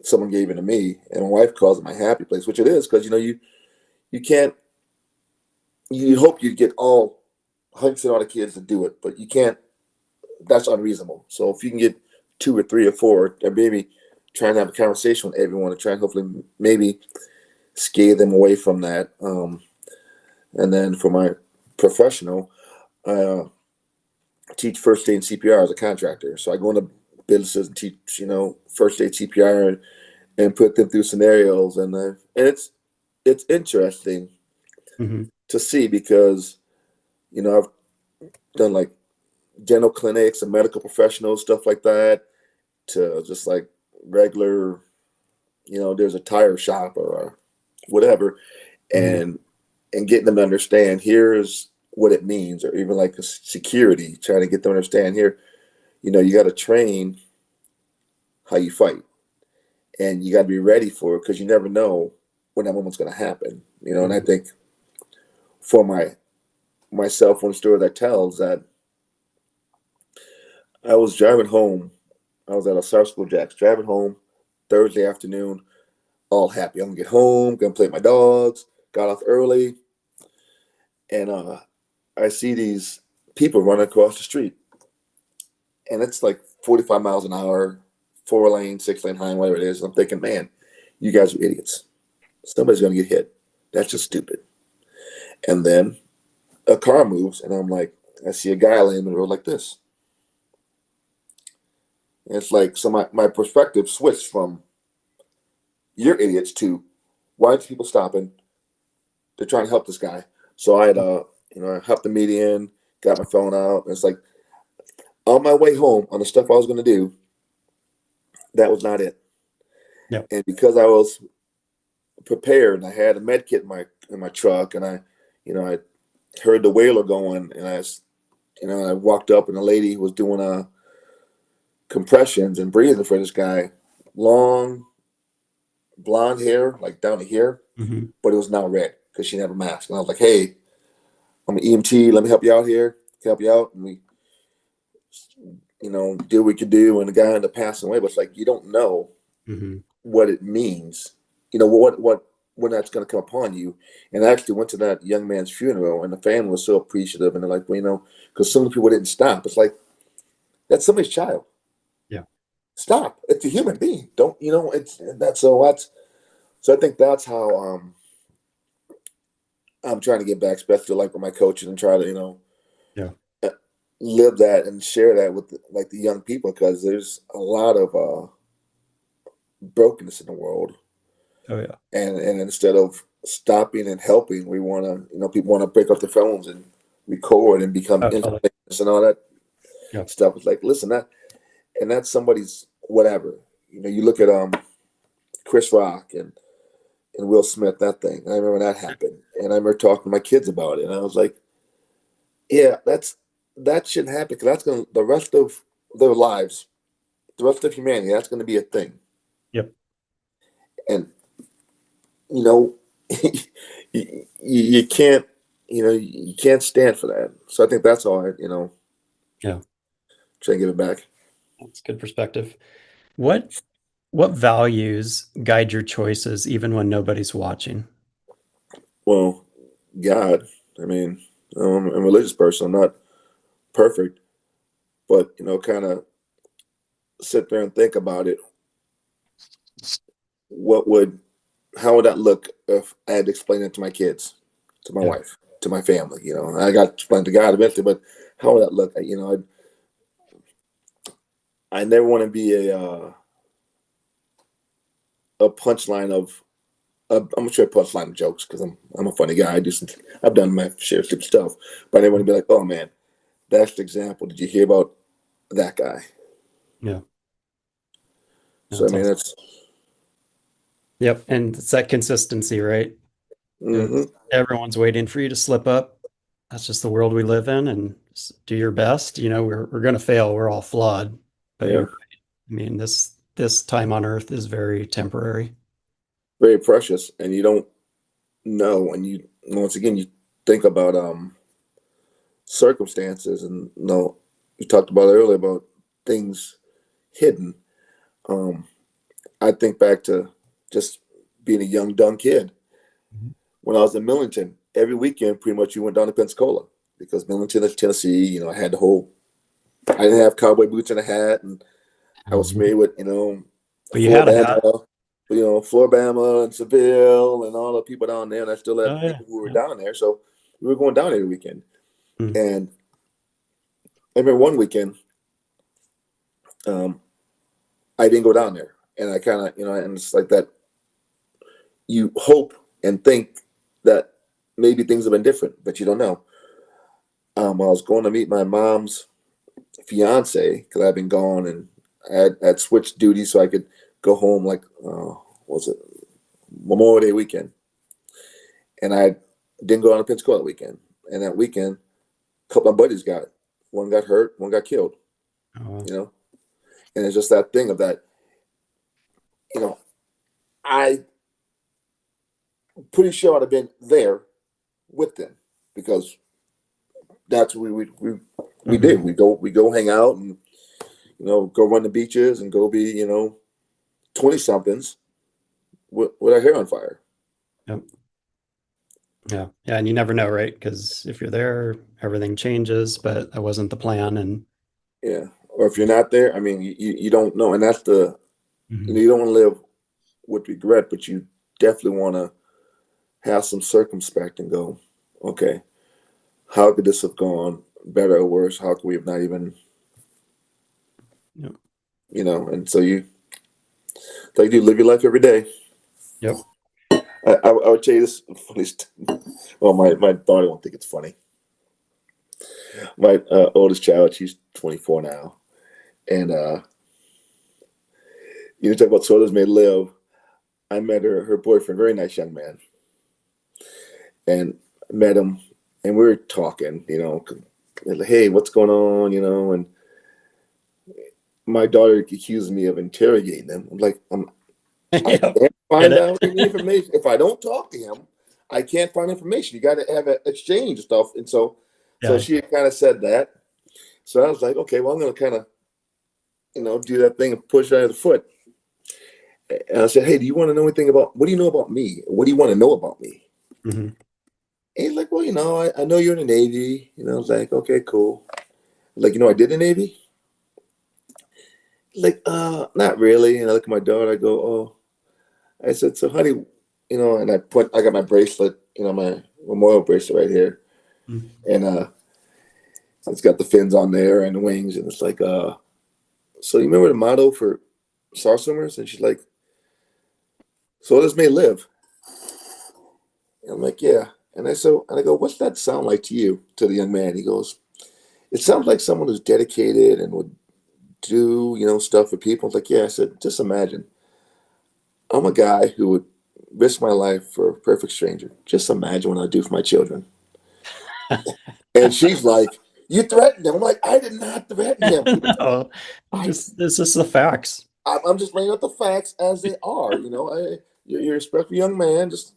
someone gave it to me. And my wife calls it my happy place, which it is, because you can't. You hope you get all 100% of all the kids to do it, but you can't. That's unreasonable. So if you can get two or three or four, or maybe trying to have a conversation with everyone and try and hopefully maybe scare them away from that. And then for my professional, I teach first aid and CPR as a contractor. So I go into businesses and teach, first aid CPR and put them through scenarios. And it's interesting Mm-hmm. to see because, I've done like dental clinics and medical professionals, stuff like that, to just like regular, there's a tire shop or whatever, Mm-hmm. and getting them to understand here's what it means, or even like security, trying to get them to understand here, you got to train how you fight, and you got to be ready for it because you never know when that moment's going to happen. And I think for myself, one story that tells that I was driving home. I was at a Star School Jacks, driving home Thursday afternoon, all happy. I'm gonna get home, gonna play with my dogs. Got off early, and I see these people running across the street, and it's like 45 miles an hour, 4 lane, 6 lane high, whatever it is. And I'm thinking, man, you guys are idiots. Somebody's gonna get hit. That's just stupid. And then a car moves, and I'm like, I see a guy laying in the road like this. And it's like, so my perspective switched from you're idiots to why aren't people stopping? They're trying to help this guy. So I had I helped the median, got my phone out, and it's like on my way home on the stuff I was gonna do, that was not it. Yeah. And because I was prepared and I had a med kit in my truck, and I heard the whaler going, and I walked up, and a lady was doing compressions and breathing for this guy, long blonde hair, like down to here, Mm-hmm. but it was now red because she didn't have a mask. And I was like, hey, I'm an EMT. Let me help you out here. Help you out. And we, do what we could do. And the guy ended up passing away. But it's like, you don't know Mm-hmm. what it means. What when that's going to come upon you. And I actually went to that young man's funeral, and the family was so appreciative. And they're like, well, because some of the people didn't stop. It's like, that's somebody's child. Yeah. Stop. It's a human being. Don't, so I think that's how I'm trying to get back, especially like with my coaches, and try to, Yeah. uh, live that and share that with like the young people, because there's a lot of brokenness in the world, Oh yeah. and instead of stopping and helping, we want to, people want to break up their phones and record and become Totally. infamous and all that Yeah. stuff. It's like, listen, that's somebody's whatever. You look at Chris Rock and Will Smith, that thing. I remember that happened. And I remember talking to my kids about it, and I was like, yeah, that shouldn't happen because that's going to the rest of their lives, the rest of humanity, that's going to be a thing. Yep. And you know, you can't, you can't stand for that. So I think that's all I, Yeah. try and give it back. That's good perspective. What what values guide your choices even when nobody's watching? Well, God, I mean, I'm a religious person. I'm not perfect, but kind of sit there and think about it. What would, how would that look if I had to explain it to my kids, to my Yeah. wife, to my family? I got to explain to God eventually, but how would that look? I never want to be a punchline of. I'm sure punchline of jokes because I'm a funny guy. I've done my share of stupid stuff, but I never want to be like, oh man, that's the example. Did you hear about that guy? Yeah. So I That's mean, awesome. that's. Yep. And it's that consistency, right? Hmm. Because everyone's waiting for you to slip up. That's just the world we live in, and do your best. We're going to fail. We're all flawed, but Yeah, you're right. I mean, this time on earth is very temporary. very precious, and you don't know. And you once again you think about circumstances, and you talked about earlier about things hidden. Um, I think back to just being a young dumb kid Mhm. when I was in Millington. Every weekend, pretty much, you went down to Pensacola because Millington is Tennessee. I had the whole. I didn't have cowboy boots and a hat, and I was Mhm. familiar with But you had a hat. Floribama, Floribama and Seville and all the people down there. And I still Oh had yeah. people who were Yep. down there, so we were going down every weekend. Mm. And I remember one weekend, um, I didn't go down there, and I kind of, and it's like that. You hope and think that maybe things have been different, but you don't know. I was going to meet my mom's fiance because I'd been gone, and I'd switched duties so I could go home like was it Memorial Day weekend, and I didn't go down to Pensacola weekend. And that weekend, a couple of buddies one got hurt, one got killed. Oh, well. You know, and it's just that thing of that. You know, I pretty sure I'd have been there with them because that's what we did. Mhm. We go hang out and go run the beaches and go be 20 somethings with our hair on fire. Yep. Yeah. Yeah. And you never know, right? Because if you're there, everything changes, but that wasn't the plan. And Yeah, or if you're not there, I mean, you don't know, and that's the Mhm. you don't want to live with regret, but you definitely want to have some circumspect and go, okay, how could this have gone better or worse? How could we have not even, Yep. and so like you live your life every day. Yep. I would tell you this funny. Well, my daughter won't think it's funny. My oldest child, she's 24 now, and you talk about souls may live. I met her boyfriend, very nice young man, and met him, and we were talking, like, hey, what's going on, and my daughter accused me of interrogating him. I'm like, I Yep. can't Get find it? out any information if I don't talk to him. I can't find information. You got to have an exchange of stuff, and so Yeah. she had kind of said that. So I was like, okay, well, I'm going to kind of do that thing and push her under the foot. And I said, hey, do you want to know anything about what do you know about me? What do you want to know about me? Mhm. And he's like, well, I know you're in the Navy. I was like, okay, cool. Like, I did the Navy. Like, not really. And I look at my daughter. I go, oh. I said, so, honey, and I got my bracelet, my memorial bracelet right here, Mhm. and it's got the fins on there and the wings, and it's like, so you remember the motto for star swimmers? And she's like, so others may live. And I'm like, yeah. And I go, what's that sound like to you? To the young man, he goes, it sounds like someone who's dedicated and would do, stuff for people. I was like, yeah. I said, just imagine, I'm a guy who would risk my life for a perfect stranger. Just imagine what I do for my children. And she's like, you threatened him. I'm like, I did not threaten him. No, it's just the facts. I'm just laying out the facts as they are. You're a respectful young man. Just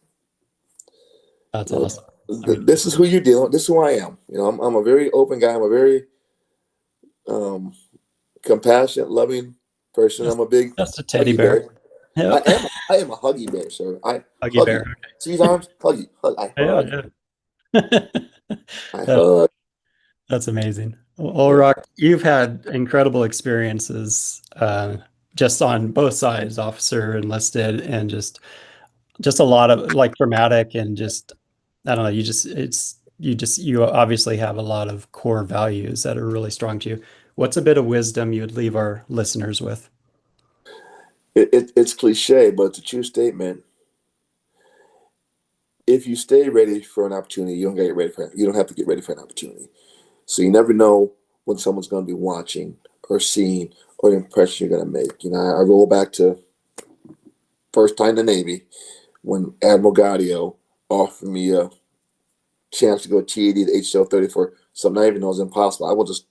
That's you know, awesome. I mean, this is who you're dealing with. This is who I am. I'm a very open guy. I'm a very um, compassionate, loving person. I'm a big just a teddy huggy bear. bear. Yeah. I am a huggy bear, sir. I Huggy hug bear. you. See his arms? Huggy. I hug. Yeah, yeah. I That- hug. that's amazing. Well, Yeah. Rock, you've had incredible experiences just on both sides, officer, enlisted, and just a lot of like traumatic and just I don't know, you obviously have a lot of core values that are really strong to you. What's a bit of wisdom you'd leave our listeners with? It's cliche, but it's a true statement. If you stay ready for an opportunity, you don't get ready for it. You don't have to get ready for an opportunity. So you never know when someone's going to be watching or seeing or the impression you're going to make. I roll back to first time in the Navy when Admiral Gaudio offered me a chance to go TAD to HCL 34. Something I even know is impossible. I was just,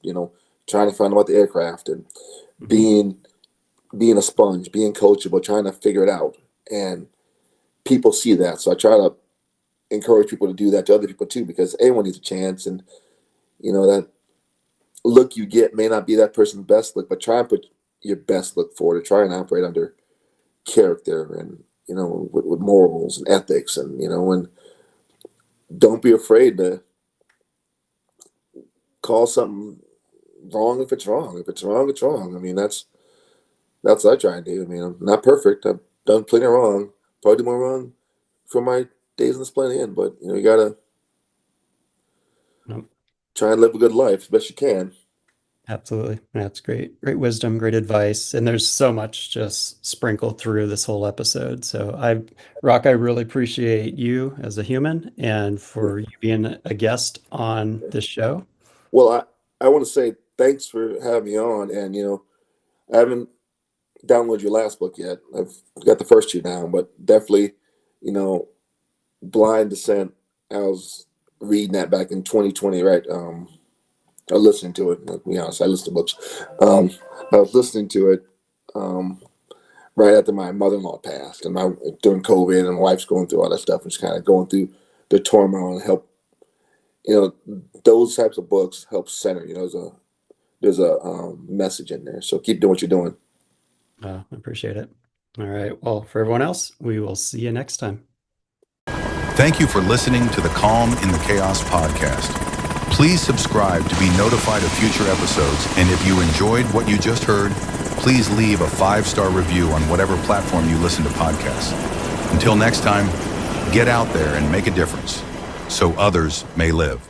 trying to find out about the aircraft and being a sponge, being coachable, trying to figure it out. And people see that. So I try to encourage people to do that to other people too, because everyone needs a chance. And, that look you get may not be that person's best look, but try and put your best look forward to try and operate under character and, with morals and ethics. And don't be afraid to call something wrong if it's wrong. If it's wrong, it's wrong. I mean, that's what I try and do. I mean, I'm not perfect. I've done plenty wrong. Probably do more wrong for my days in this planet in, but you gotta Nope. try and live a good life as best you can. Absolutely. That's great. Great wisdom, great advice. And there's so much just sprinkled through this whole episode. So Rock, I really appreciate you as a human and for you being a guest on this show. Well, I want to say thanks for having me on, and I haven't downloaded your last book yet. I've got the first two now, but definitely, Blind Descent. I was reading that back in 2020, right? I was listening to it. To be honest, I listen to books. I was listening to it right after my mother-in-law passed, and during COVID, and my wife's going through all that stuff, and just kind of going through the turmoil and help. Those types of books help center. There's a message in there. So keep doing what you're doing. I appreciate it. All right. Well, for everyone else, we will see you next time. Thank you for listening to the Calm in the Chaos podcast. Please subscribe to be notified of future episodes. And if you enjoyed what you just heard, please leave a 5-star review on whatever platform you listen to podcasts. Until next time, get out there and make a difference so others may live.